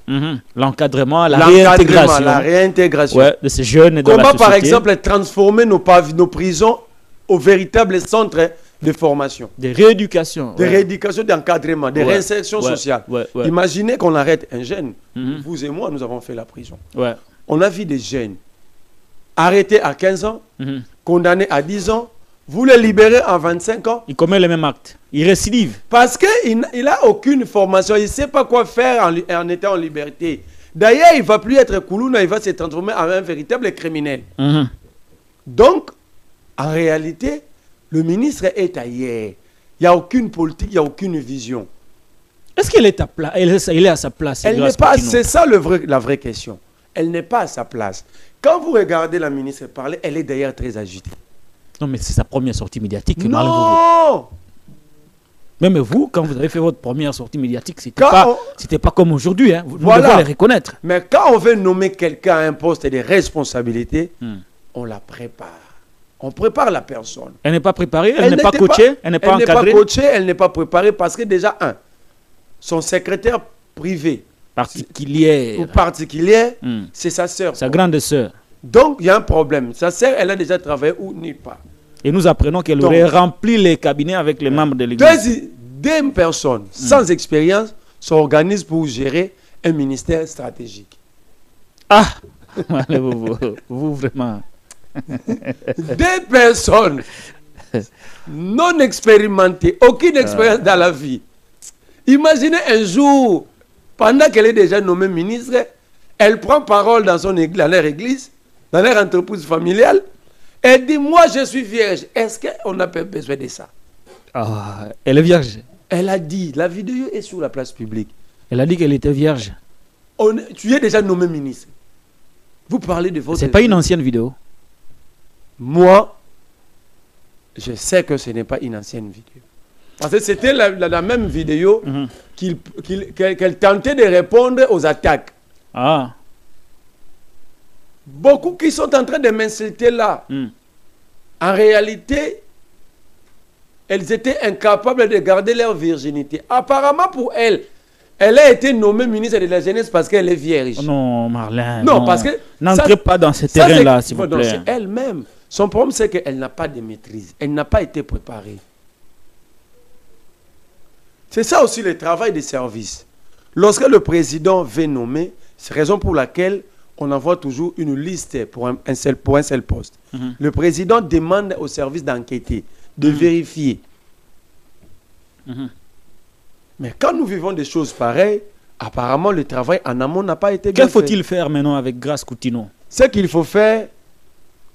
L'encadrement, la réintégration. La réintégration. Ouais, de ces jeunes et de la société. Comment, par exemple, transformer nos prisons au véritable centre de formation. De rééducation. De rééducation, d'encadrement, de réinsertion sociale. Imaginez qu'on arrête un jeune. Vous et moi, nous avons fait la prison. On a vu des jeunes arrêtés à 15 ans, condamnés à 10 ans. Vous les libérez en 25 ans. Il commet le même acte. Il récidive. Parce qu'il n'a aucune formation. Il ne sait pas quoi faire en étant en liberté. D'ailleurs, il ne va plus être Koulouna, il va se transformer en un véritable criminel. Donc, en réalité, le ministre est ailleurs. Il n'y a aucune politique, il n'y a aucune vision. Est-ce qu'elle est à sa place? Elle n'est pas. C'est ça la vraie question. Elle n'est pas à sa place. Quand vous regardez la ministre parler, elle est d'ailleurs très agitée. Non, mais c'est sa première sortie médiatique. Non. Même vous, quand vous avez fait votre première sortie médiatique, c'était pas comme aujourd'hui. Hein. Vous devez les reconnaître. Mais quand on veut nommer quelqu'un à un poste de responsabilité, on la prépare. On prépare la personne. Elle n'est pas préparée, elle n'est pas coachée, elle n'est pas encadrée. Elle n'est pas coachée, elle n'est pas préparée parce que déjà, son secrétaire privé particulière, c'est sa sœur. Sa grande sœur. Donc, il y a un problème. Sa sœur, elle a déjà travaillé où nulle part. Et nous apprenons qu'elle aurait rempli les cabinets avec les membres de l'église. Deux personnes sans expérience s'organisent pour gérer un ministère stratégique. Ah, vous vraiment... Deux personnes non expérimentées, aucune expérience dans la vie. Imaginez un jour, pendant qu'elle est déjà nommée ministre, elle prend parole dans leur église, dans leur entreprise familiale, elle dit, moi je suis vierge. Est-ce qu'on a besoin de ça? Elle est vierge. Elle a dit, la vidéo est sur la place publique. Elle a dit qu'elle était vierge. Tu es déjà nommé ministre. Vous parlez de votre... C'est pas une ancienne vidéo. Moi, je sais que ce n'est pas une ancienne vidéo. Parce que c'était la même vidéo qu'elle tentait de répondre aux attaques. Beaucoup qui sont en train de m'insulter là. En réalité, elles étaient incapables de garder leur virginité. Apparemment pour elle, elle a été nommée ministre de la Jeunesse parce qu'elle est vierge. Non, Marlène. Non, parce que... N'entrez pas dans ce terrain-là, s'il vous plaît. C'est elle-même. Son problème, c'est qu'elle n'a pas de maîtrise. Elle n'a pas été préparée. C'est ça aussi le travail des services. Lorsque le président veut nommer, c'est la raison pour laquelle on envoie toujours une liste pour un seul poste. Le président demande au service d'enquêter, de vérifier. Mais quand nous vivons des choses pareilles, apparemment le travail en amont n'a pas été bien fait. Que faut-il faire maintenant avec Grace Coutinho? Ce qu'il faut faire...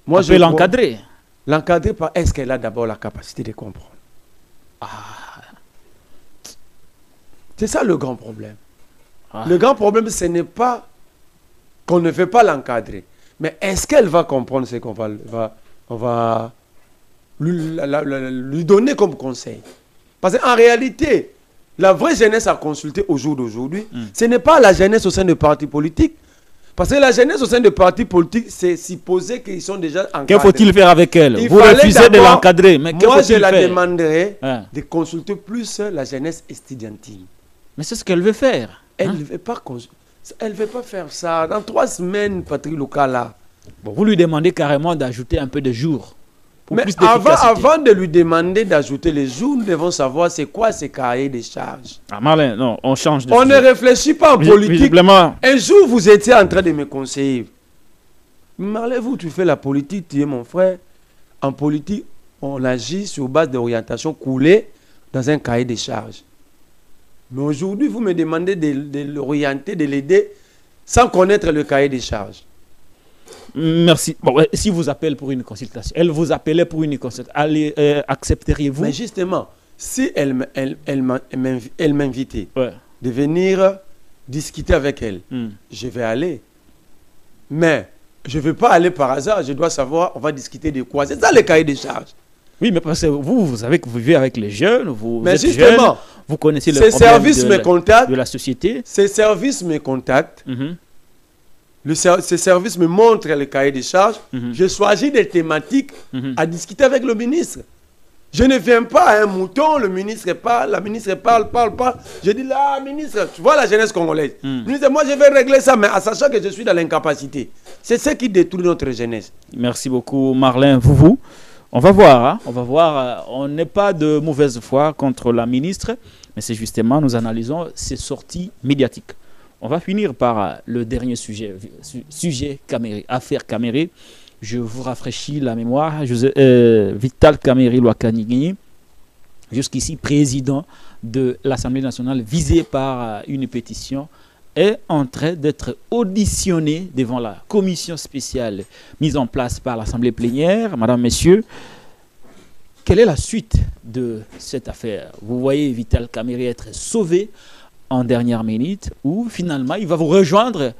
Moi, je peux l'encadrer. L'encadrer par est-ce qu'elle a d'abord la capacité de comprendre? C'est ça le grand problème. Le grand problème, ce n'est pas qu'on ne veut pas l'encadrer. Mais est-ce qu'elle va comprendre ce qu'on va lui donner comme conseil? Parce qu'en réalité, la vraie jeunesse à consulter au jour d'aujourd'hui, ce n'est pas la jeunesse au sein de partis politiques. Parce que la jeunesse au sein de partis politiques, c'est supposé qu'ils sont déjà encadrés. Que faut-il faire avec elle? Vous refusez de l'encadrer. Mais moi, je la demanderais de consulter plus la jeunesse estudiantine. Mais c'est ce qu'elle veut faire. Elle ne veut pas faire ça. Dans 3 semaines, Patrick Lokala. Bon, vous lui demandez carrément d'ajouter un peu de jours. Mais avant de lui demander d'ajouter les jours, nous devons savoir c'est quoi ces cahiers de charges. Marlin, non, on change de sujet. Ne réfléchit pas en politique. Visiblement. Un jour, vous étiez en train de me conseiller. Marlin, tu fais la politique, tu es mon frère. En politique, on agit sur base d'orientation coulée dans un cahier de charges. Mais aujourd'hui, vous me demandez de l'orienter, de l'aider, sans connaître le cahier des charges. Merci. Bon, si vous appelez pour une consultation, elle vous appelait pour une consultation, accepteriez-vous? Mais justement, si elle m'invitait de venir discuter avec elle, je vais aller. Mais je ne vais pas aller par hasard, je dois savoir, on va discuter de quoi. C'est ça le cahier des charges. Oui, mais parce que vous savez que vous vivez avec les jeunes, vous êtes jeune, vous connaissez le problème de la société. Ces services me contactent. Ces services me montrent le cahier des charges. Je choisis des thématiques à discuter avec le ministre. Je ne viens pas à un mouton, le ministre parle, la ministre parle. Je dis là, ministre, tu vois la jeunesse congolaise. Ministre, moi je vais régler ça, mais en sachant que je suis dans l'incapacité. C'est ce qui détruit notre jeunesse. Merci beaucoup, Marlin. Vous. On va voir, on n'est pas de mauvaise foi contre la ministre, mais c'est justement, nous analysons ses sorties médiatiques. On va finir par le dernier sujet Kamere, affaire Kamere. Je vous rafraîchis la mémoire. Vital Kamere Lwakanigi, jusqu'ici président de l'Assemblée nationale, visé par une pétition, est en train d'être auditionné devant la commission spéciale mise en place par l'Assemblée plénière. Madame, Messieurs, quelle est la suite de cette affaire? Vous voyez Vital Kamere être sauvé en dernière minute ou finalement il va vous rejoindre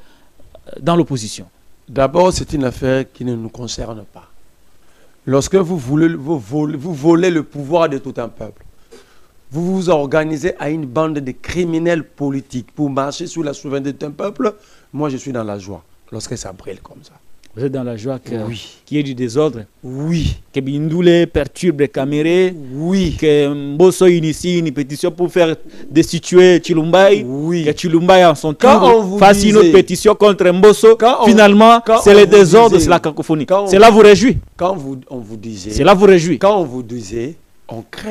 dans l'opposition? D'abord, c'est une affaire qui ne nous concerne pas. Lorsque vous volez le pouvoir de tout un peuple, vous vous organisez à une bande de criminels politiques pour marcher sur la souveraineté d'un peuple. Moi, je suis dans la joie lorsque ça brûle comme ça. Vous êtes dans la joie qu'il y ait du désordre? Oui. Que Bindoulé perturbe Kamere? Oui. Que Mbosso initie une pétition pour faire destituer Chilumbaï? Oui. Que Chilumbaï en son tour fasse une autre pétition contre Mbosso? Finalement, c'est le désordre, c'est la cacophonie. Cela vous réjouit? Quand on vous disait... Cela vous réjouit? Quand on vous disait...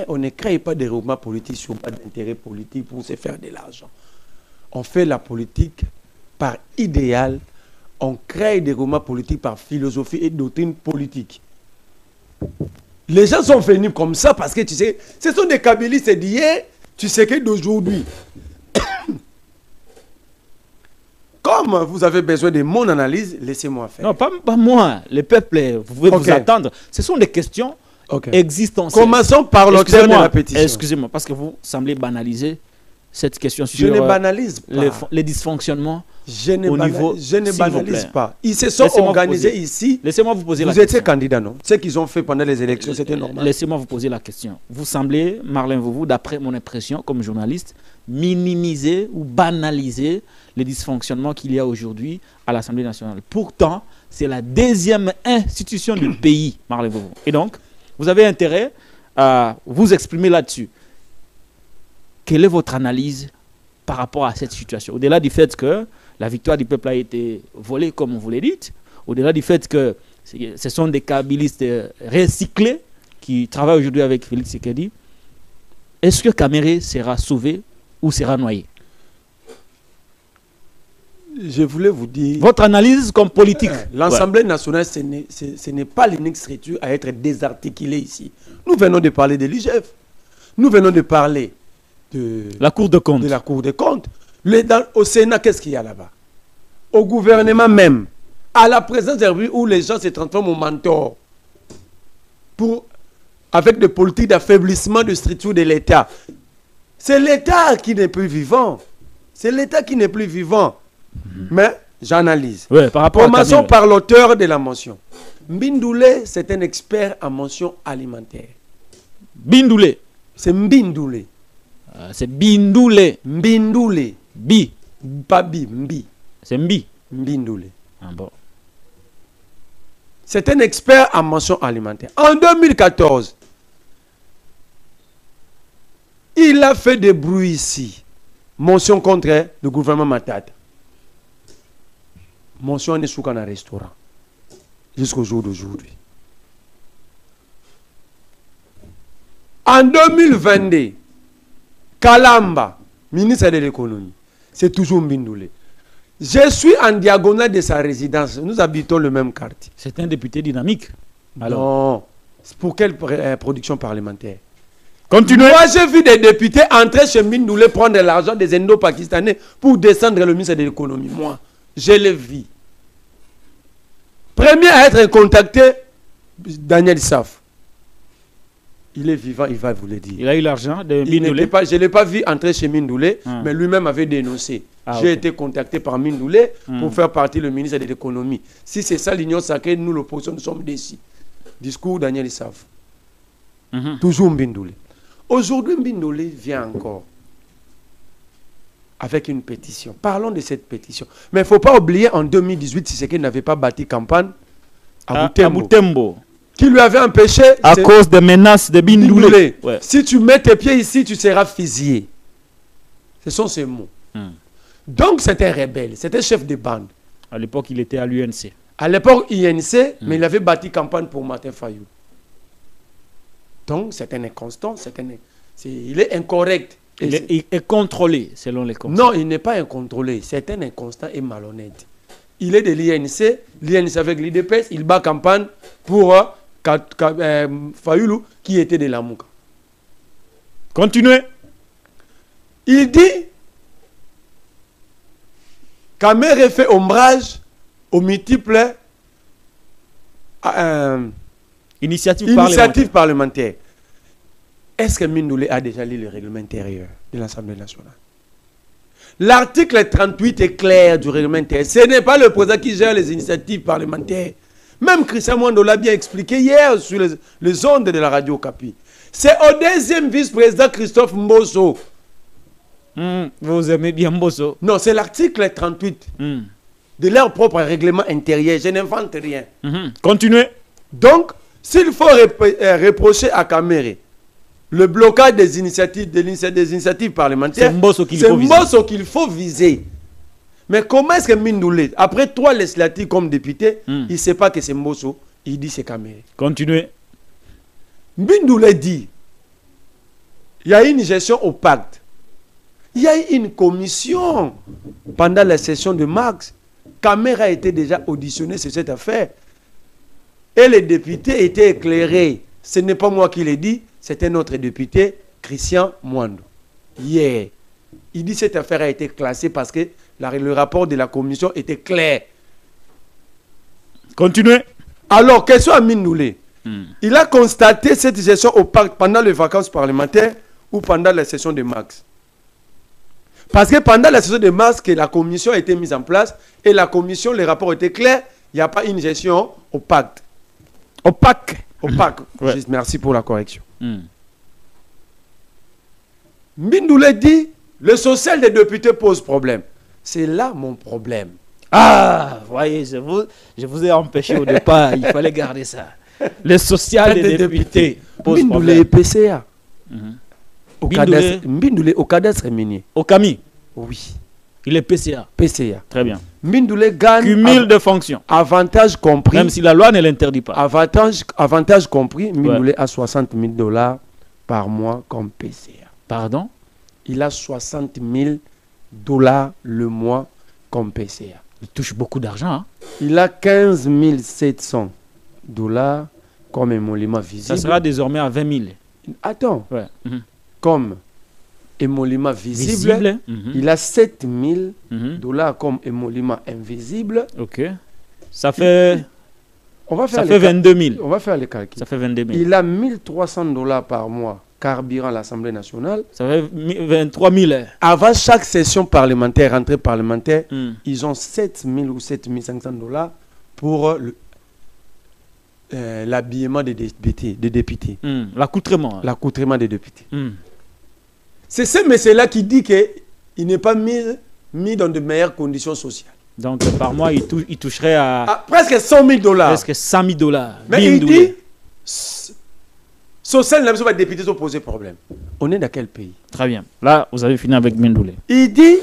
On ne crée pas des regroupements politiques sur base d'intérêts politiques pour se faire de l'argent. On fait la politique par idéal. On crée des regroupements politiques par philosophie et doctrine politique. Les gens sont venus comme ça parce que tu sais, ce sont des kabylistes d'hier, tu sais que d'aujourd'hui. Comme vous avez besoin de mon analyse, laissez-moi faire. Non, pas moi. Le peuple, vous pouvez vous attendre. Ce sont des questions existentielles. Commençons par l'objet de la pétition. Excusez-moi, parce que vous semblez banaliser cette question sur les dysfonctionnements au niveau... Je ne banalise pas. Ils se sont organisés ici. Laissez-moi vous poser la question. Vous étiez candidat, non? Ce qu'ils ont fait pendant les élections, c'était normal. Laissez-moi vous poser la question. Vous semblez, Marlin Vouvou, d'après mon impression comme journaliste, minimiser ou banaliser les dysfonctionnements qu'il y a aujourd'hui à l'Assemblée nationale. Pourtant, c'est la deuxième institution du pays, Marlin Vouvou. Et donc, vous avez intérêt à vous exprimer là-dessus. Quelle est votre analyse par rapport à cette situation? Au-delà du fait que la victoire du peuple a été volée, comme vous l'avez dit, au-delà du fait que ce sont des kabylistes recyclés qui travaillent aujourd'hui avec Félix Tshisekedi, est-ce que Kamere sera sauvé ou sera noyé? Je voulais vous dire... Votre analyse comme politique. L'Assemblée nationale, ce n'est pas l'unique structure à être désarticulée ici. Nous venons de parler de l'IGF. Nous venons de parler de la Cour des comptes. De la Cour des comptes. Au Sénat, qu'est-ce qu'il y a là-bas? Au gouvernement même. À la présence de rue où les gens se transforment en mentors. avec des politiques d'affaiblissement de structure de l'État. C'est l'État qui n'est plus vivant. C'est l'État qui n'est plus vivant. Mais j'analyse. Ouais, par rapport Commençons par l'auteur de la motion. Mbindoulé, c'est un expert en mention alimentaire. Bindoulé. C'est Mbindoulé. C'est Bindoulé. Mbindoulé. Bi. Pas Bi, Mbi. C'est Mbi. Mbindoulé. Ah bon. C'est un expert en mention alimentaire. En 2014, il a fait des bruits ici. Motion contre le gouvernement Matata. Motion n'est sous qu'un restaurant. Jusqu'au jour d'aujourd'hui. En 2022, Kalamba, ministre de l'économie, c'est toujours Mbindoulé. Je suis en diagonale de sa résidence. Nous habitons le même quartier. C'est un député dynamique. Alors, non. Pour quelle production parlementaire? Continuez. Moi, j'ai vu des députés entrer chez Mbindoulé prendre l'argent des Indo-Pakistanais pour descendre le ministre de l'économie. Moi, je l'ai vu. Premier à être contacté, Daniel Saf. Il est vivant, il va vous le dire. Il a eu l'argent de Mbindoulé. Je ne l'ai pas vu entrer chez Mbindoulé, mais lui-même avait dénoncé. J'ai été contacté par Mbindoulé pour faire partie le ministre de l'économie. Si c'est ça l'union sacrée, nous l'opposition, nous sommes déçus. Discours Daniel Saf. Toujours Mbindoulé. Aujourd'hui, Mbindoulé vient encore avec une pétition. Parlons de cette pétition. Mais il ne faut pas oublier, en 2018, Tshisekedi n'avait pas bâti campagne à Butembo. Qui lui avait empêché... À cause des menaces de Bindoulé. Ouais. Si tu mets tes pieds ici, tu seras fusillé. Ce sont ces mots. Donc, c'était un rebelle. C'était chef de bande. À l'époque, il était à l'UNC. À l'époque, INC, mais il avait bâti campagne pour Martin Fayou. Donc, c'est un inconstant. Il est incorrect. Il est contrôlé, selon les consignes. Non, il n'est pas incontrôlé. C'est un inconstant et malhonnête. Il est de l'INC. L'INC avec l'IDPS, il bat campagne pour Fayoulou, qui était de la Mouka. Continuez. Il dit Kamere fait ombrage aux multiples initiatives parlementaires. Est-ce que Mbindoulé a déjà lu le règlement intérieur de l'Assemblée nationale? L'article 38 est clair du règlement intérieur. Ce n'est pas le président qui gère les initiatives parlementaires. Même Christian Mwando l'a bien expliqué hier sur les ondes de la radio Okapi. C'est au deuxième vice-président Christophe Mbosso. Vous aimez bien Mbosso? Non, c'est l'article 38 de leur propre règlement intérieur. Je n'invente rien. Continuez. Donc, s'il faut reprocher à Kamere le blocage des initiatives parlementaires, c'est Mbosso qu'il faut viser. Mais comment est-ce que Mbindoulé, après 3 législatives comme député, il ne sait pas que c'est Mbosso, il dit c'est Kamere. Continuez. Mbindoulé dit, il y a une gestion au pacte. Il y a eu une commission pendant la session de mars. Kamere a été déjà auditionné sur cette affaire. Et les députés étaient éclairés. Ce n'est pas moi qui l'ai dit, c'était notre député, Christian Mwando. Hier, il dit que cette affaire a été classée parce que le rapport de la commission était clair. Continuez. Alors, question à Mbindoulé. Il a constaté cette gestion au pacte pendant les vacances parlementaires ou pendant la session de mars. Parce que pendant la session de mars, que la commission a été mise en place et la commission, les rapports étaient clairs, il n'y a pas une gestion au pacte. Opaque. Ouais. Merci pour la correction. Mbindoulé dit, le social des députés pose problème. C'est là mon problème. Ah, voyez, je vous ai empêché au départ, il fallait garder ça. Le social des députés pose problème. Mbindoulé est PCA. Mbindoulé au cadastre minier. Au CAMI. Oui. Il est PCA. PCA. Très bien. Mbindoulé gagne. Cumul de fonctions. Avantage compris. Même si la loi ne l'interdit pas. Avantage compris, Mbindoulé a $60 000 par mois comme PCA. Pardon? Il a $60 000 le mois comme PCA. Il touche beaucoup d'argent. Hein? Il a $15 700 comme émolument visible. Ça sera désormais à 20 000. Attends. Ouais. Comme émolument visible. Il a $7 000 comme émolument invisible. Ok. Ça fait... Ça fait 22 000. On va faire les calculs. Ça fait 22 000. Il a 1300 $ par mois carburant à l'Assemblée nationale. Ça fait 23 000. Avant chaque session parlementaire, rentrée parlementaire, ils ont 7 000 ou 7 500 $ pour l'habillement des députés. L'accoutrement. L'accoutrement des députés. C'est ce monsieur-là qui dit qu'il n'est pas mis dans de meilleures conditions sociales. Donc par mois, il toucherait à presque 100 000 $. Presque 100 000 $. Mais il dit, social n'a pas de députés ont posé problème. On est dans quel pays? Très bien. Là, vous avez fini avec Bindoulé. Il dit,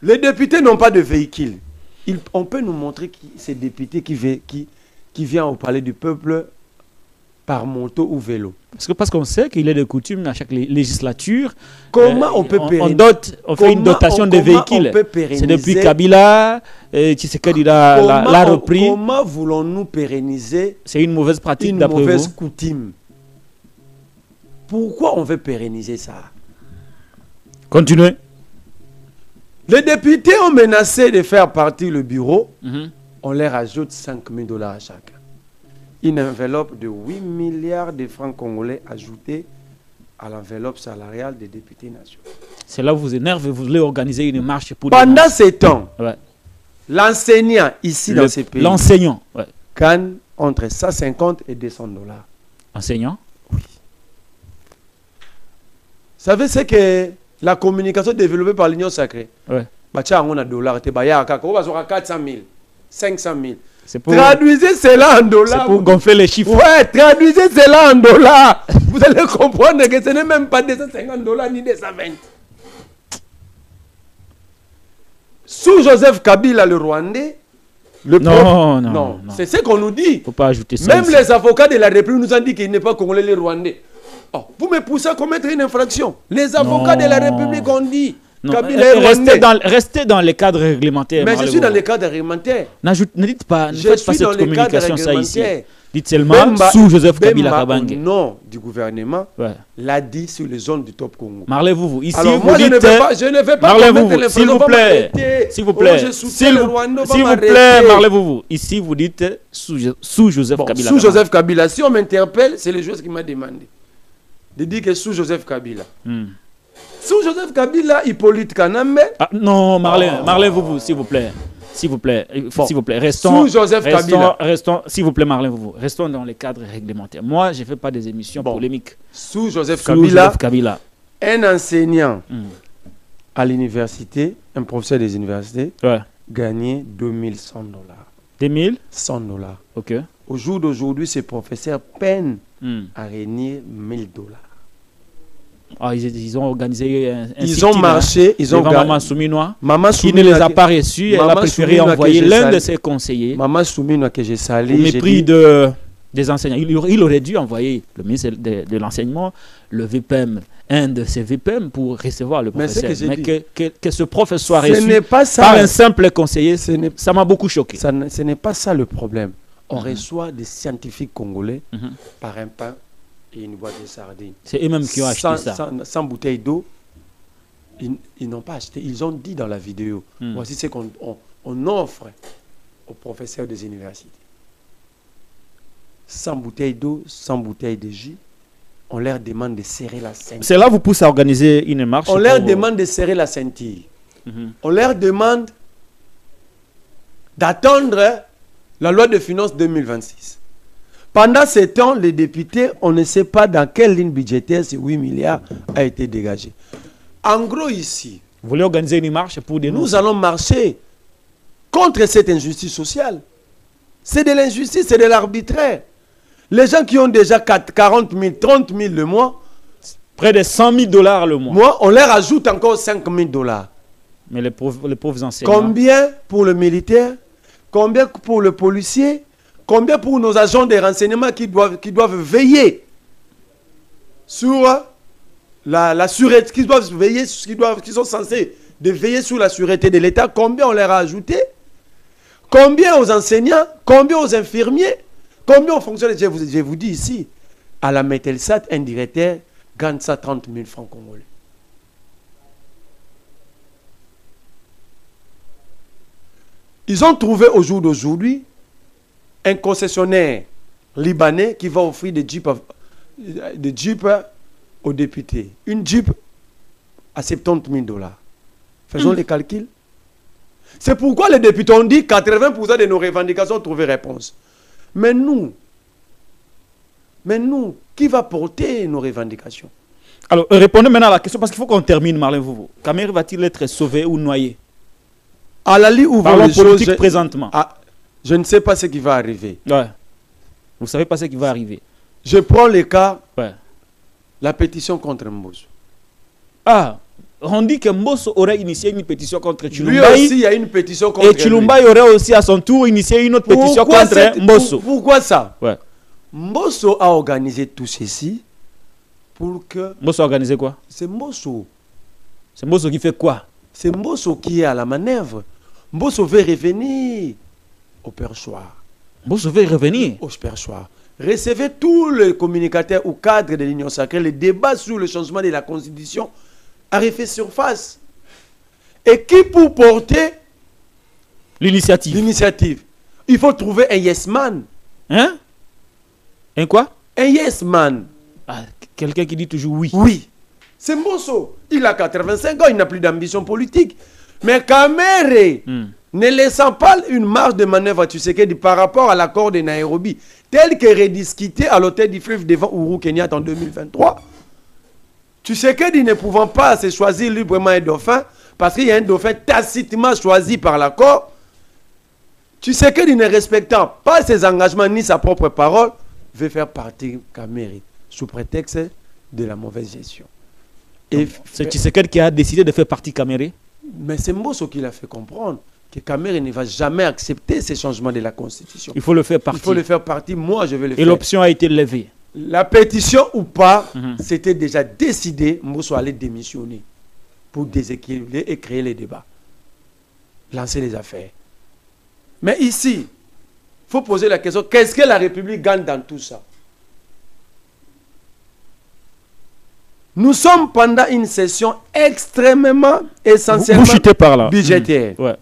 les députés n'ont pas de véhicule. On peut nous montrer ces députés qui viennent au palais du peuple par moto ou vélo. Parce qu'on sait qu'il est de coutume à chaque législature. Comment on peut pérenniser? On fait une dotation de véhicules. C'est depuis Kabila, Tshisekedi l'a repris. Comment voulons-nous pérenniser? C'est une mauvaise pratique d'après vous? Une mauvaise coutume. Pourquoi on veut pérenniser ça? Continuez. Les députés ont menacé de faire partir le bureau. On leur ajoute 5 000 $ à chacun. Une enveloppe de 8 milliards de francs congolais ajoutée à l'enveloppe salariale des députés nationaux. C'est là où vous énervez, vous voulez organiser une marche pour... Pendant ces temps, l'enseignant ici dans ces pays... L'enseignant, gagne entre 150 et 200 $. Enseignant? Oui. Vous savez, c'est que la communication développée par l'Union sacrée. On a dollars, 400 000, 500 000. Pour... Traduisez cela en dollars. C'est pour gonfler les chiffres. Ouais, traduisez cela en dollars. Vous allez comprendre que ce n'est même pas 250 $ ni 220. Sous Joseph Kabila, le Rwandais, non. C'est ce qu'on nous dit. Il ne faut pas ajouter ça. Même les avocats de la République nous ont dit qu'il n'est pas congolais, les Rwandais. Oh, vous me poussez à commettre une infraction. Les avocats de la République ont dit. Restez dans les cadres réglementaires. Mais je suis dans les cadres réglementaires. Ne dites pas, ne faites pas cette communication ça ici. Dites seulement sous Joseph Kabila Kabange. Non, du gouvernement l'a dit sur les zones du Top Congo. Marlez-vous. Ici, alors, vous moi, dites, je ne vais pas commettre l'infraction. S'il vous plaît, marlez-vous. Ici, vous dites sous Joseph Kabila. Sous Joseph Kabila. Si on m'interpelle, c'est le juge qui m'a demandé de dire que sous Joseph Kabila. Sous Joseph Kabila, Hippolyte Kanambe. Non, marlez-vous, s'il vous plaît. S'il vous plaît, restons. Sous Joseph Kabila. S'il vous plaît, marlez-vous. Restons dans les cadres réglementaires. Moi, je ne fais pas des émissions polémiques. Sous Joseph Kabila, un enseignant à l'université, un professeur des universités, gagnait 2100 $. 2100 $. Ok. Au jour d'aujourd'hui, ces professeurs peinent à régner 1000 $. Ils ont organisé un ils ont marché, ils ont gagné. Maman Souminois, qui ne les a pas reçus, elle a préféré envoyer l'un de ses conseillers. Maman Souminois que j'ai sali. Au mépris des enseignants. Il aurait dû envoyer le ministre de l'enseignement, le VPM, un de ses VPM pour recevoir le professeur. Mais que ce professeur soit reçu par un simple conseiller, ça m'a beaucoup choqué. Ce n'est pas ça le problème. On reçoit des scientifiques congolais par un pain et une boîte de sardines. C'est eux-mêmes qui ont acheté ça. Sans bouteille d'eau, ils n'ont pas acheté. Ils ont dit dans la vidéo, voici ce qu'on offre aux professeurs des universités. Sans bouteille d'eau, sans bouteille de jus, on leur demande de serrer la ceinture. C'est là vous pousse à organiser une marche. On leur demande de serrer la ceinture. On leur demande d'attendre la loi de finances 2026. Pendant ce temps, les députés, on ne sait pas dans quelle ligne budgétaire ces 8 milliards a été dégagé. En gros, ici, vous voulez organiser une marche pour dénoncer? Nous allons marcher contre cette injustice sociale. C'est de l'injustice, c'est de l'arbitraire. Les gens qui ont déjà 40 000, 30 000 le mois, près de 100 000 $ le mois. On leur ajoute encore 5 000 $. Mais les pauvres enseignants. Combien pour le militaire? Combien pour le policier? Combien pour nos agents de renseignement qui doivent veiller sur la sûreté, qui sont censés de veiller sur la sûreté de l'État? Combien on leur a ajouté? Combien aux enseignants? Combien aux infirmiers? Combien aux fonctionnaires? Je vous dis ici, à la Metelsat, un directeur gagne ça 30 000 francs congolais. Ils ont trouvé au jour d'aujourd'hui un concessionnaire libanais qui va offrir des jeeps aux députés. Une jeep à 70 000 $. Faisons les calculs. C'est pourquoi les députés ont dit 80% de nos revendications ont trouvé réponse. Mais nous, qui va porter nos revendications? Alors, répondez maintenant à la question, parce qu'il faut qu'on termine, Marlin Vovo. Kamere va-t-il être sauvé ou noyé? À la lie où vont les choses présentement. Je ne sais pas ce qui va arriver. Ouais. Vous ne savez pas ce qui va arriver. Je prends le cas, la pétition contre Mbosso. Ah, on dit que Mbosso aurait initié une pétition contre Chilumbaï. Lui aussi, il y a une pétition contre lui. Et Chilumbaï aurait aussi à son tour initié une autre pétition contre Mbosso. Pourquoi ça? Mbosso a organisé tout ceci pour que... Mbosso a organisé quoi? C'est Mbosso. C'est Mbosso qui fait quoi? C'est Mbosso qui est à la manœuvre. Mbosso veut revenir au perchoir. Mbosso veut revenir au perchoir. Recevez tous les communicateurs ou cadres de l'Union sacrée, le débat sur le changement de la Constitution a refait surface. Et qui pour porter l'initiative? Il faut trouver un yes man. Hein? Un quoi? Un yes man. Ah, quelqu'un qui dit toujours oui. Oui. C'est Mbosso. Il a 85 ans, il n'a plus d'ambition politique. Mais Kamere, ne laissant pas une marge de manœuvre à Tshisekedi par rapport à l'accord de Nairobi, tel que rediscuté à l'hôtel du fleuve devant Uhuru Kenyatta en 2023, Tshisekedi ne pouvant pas se choisir librement un dauphin, parce qu'il y a un dauphin tacitement choisi par l'accord, Tshisekedi ne respectant pas ses engagements ni sa propre parole, veut faire partie Kamere, sous prétexte de la mauvaise gestion. C'est Tshisekedi qui a décidé de faire partie Kamere? Mais c'est Mbosso qui l'a fait comprendre que Kamere ne va jamais accepter ces changements de la Constitution. Il faut le faire partie. Il faut le faire partie, moi je vais le faire. Et l'option a été levée. La pétition ou pas, c'était déjà décidé, Mbosso allait démissionner pour déséquilibrer et créer les débats. Lancer les affaires. Mais ici, il faut poser la question, qu'est-ce que la République gagne dans tout ça? Nous sommes pendant une session extrêmement essentiellement budgétaire. Ouais.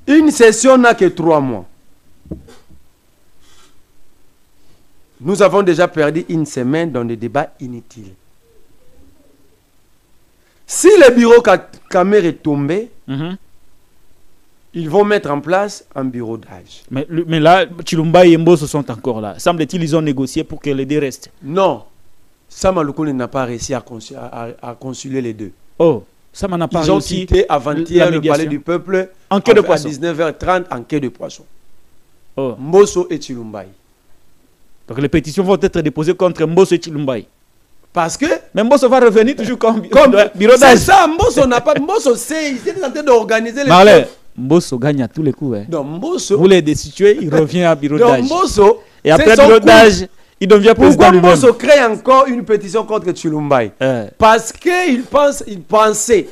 Une session n'a que 3 mois. Nous avons déjà perdu une semaine dans des débats inutiles. Si le bureau Kamere est tombé, ils vont mettre en place un bureau d'âge. Mais là, Chilumbaï et Mbosso sont encore là. Semble-t-il qu'ils ont négocié pour que les deux restent. Non. Sama Lukonde n'a pas réussi à concilier les deux. Oh, Sama n'a pas réussi. Ils ont quitté avant-hier le palais du peuple en quai de poisson. À 19h30 en quai de poisson. Oh. Mbosso et Chilumbaï. Donc les pétitions vont être déposées contre Mbosso et Chilumbaï. Parce que... Mais Mbosso va revenir toujours comme bureau d'âge. C'est ça, Mbosso n'a pas... Mbosso sait, il est en train d'organiser les... Marley, Mbosso gagne à tous les coups. Hein. Donc Mbosso... Vous les destituez, il revient à bureau d'âge. Donc Mbosso... Et après bureau d'âge... Il devient président lui-même. Pourquoi Mbosso crée encore une pétition contre Chilumbaï? Parce qu'il pensait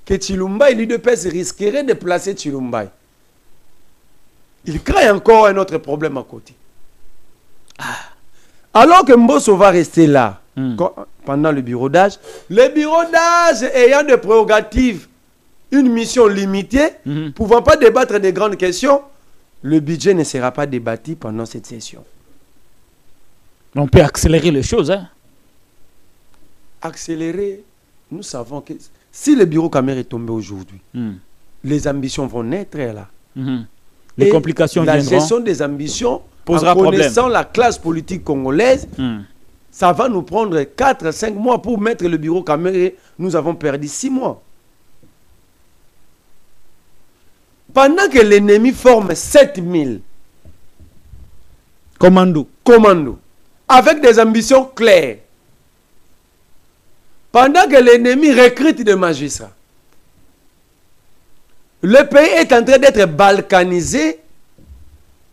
que Chilumbaï, l'UDPS, risquerait de placer Chilumbaï. Il crée encore un autre problème à côté. Alors que Mbosso va rester là pendant le bureau d'âge, le bureau d'âge ayant des prérogatives, une mission limitée, pouvant pas débattre des grandes questions, le budget ne sera pas débattu pendant cette session. On peut accélérer les choses. Hein? Accélérer, nous savons que si le bureau Kamere est tombé aujourd'hui, les ambitions vont naître là. Les complications viendront. La gestion des ambitions, posera en connaissant la classe politique congolaise, ça va nous prendre 4 à 5 mois pour mettre le bureau Kamere. Nous avons perdu 6 mois. Pendant que l'ennemi forme 7000 commandos, avec des ambitions claires, pendant que l'ennemi recrute des magistrats, le pays est en train d'être balkanisé.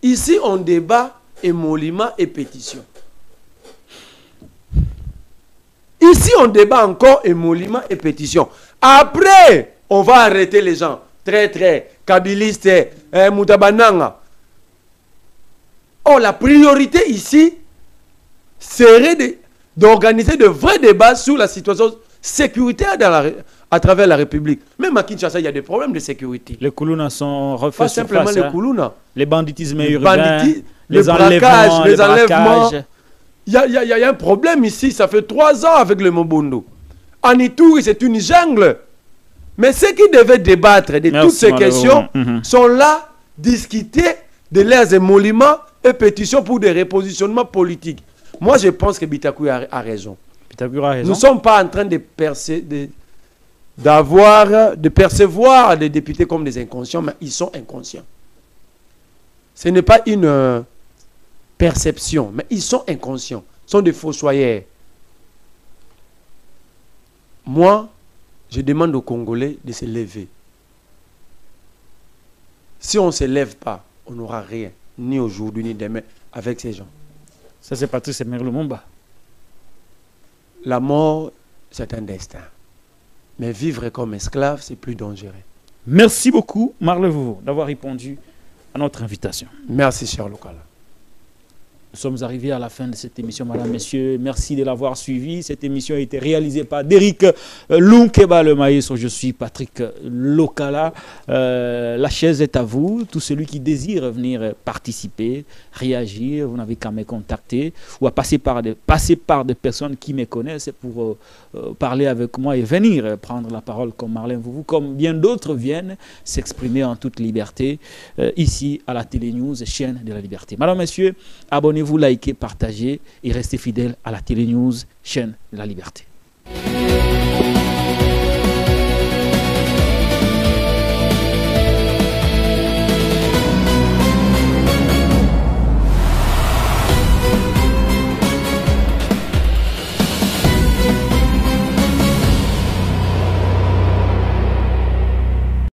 Ici, on débat émolument et pétition. Ici, on débat encore émolument et pétition. Après, on va arrêter les gens. Très, kabilistes, Moutabananga. Oh, la priorité ici serait d'organiser de vrais débats sur la situation sécuritaire à travers la République. Même à Kinshasa, il y a des problèmes de sécurité. Les Koulouna sont refaits. Pas simplement les Koulouna. Les banditismes urbains, les enlèvements. Il y a un problème ici. Ça fait 3 ans avec le Mobondo. En Ituri, c'est une jungle. Mais ceux qui devaient débattre de toutes ces questions sont là, discuter de leurs émoluments et pétitions pour des repositionnements politiques. Moi, je pense que Bitakou a raison. Nous ne sommes pas en train de percevoir des députés comme des inconscients, mais ils sont inconscients. Ce n'est pas une perception, mais ils sont inconscients. Ils sont des fossoyeurs. Moi, je demande aux Congolais de se lever. Si on ne se lève pas, on n'aura rien, ni aujourd'hui, ni demain, avec ces gens. Ça, c'est Patrice Emery Lumumba. La mort, c'est un destin. Mais vivre comme esclave, c'est plus dangereux. Merci beaucoup, Marley Vouvou, d'avoir répondu à notre invitation. Merci, cher Lokala. Nous sommes arrivés à la fin de cette émission, madame, messieurs. Merci de l'avoir suivi. Cette émission a été réalisée par Derrick Lunkeba Le Maïs. Je suis Patrick Lokala. La chaise est à vous. Tout celui qui désire venir participer, réagir, vous n'avez qu'à me contacter ou à passer par des personnes qui me connaissent pour parler avec moi et venir prendre la parole comme Marlène Vouvou, comme bien d'autres viennent s'exprimer en toute liberté ici à la Télé News, chaîne de la liberté. Madame, messieurs, abonnez-vous, likez, partagez et restez fidèles à la Télé News, chaîne de la liberté.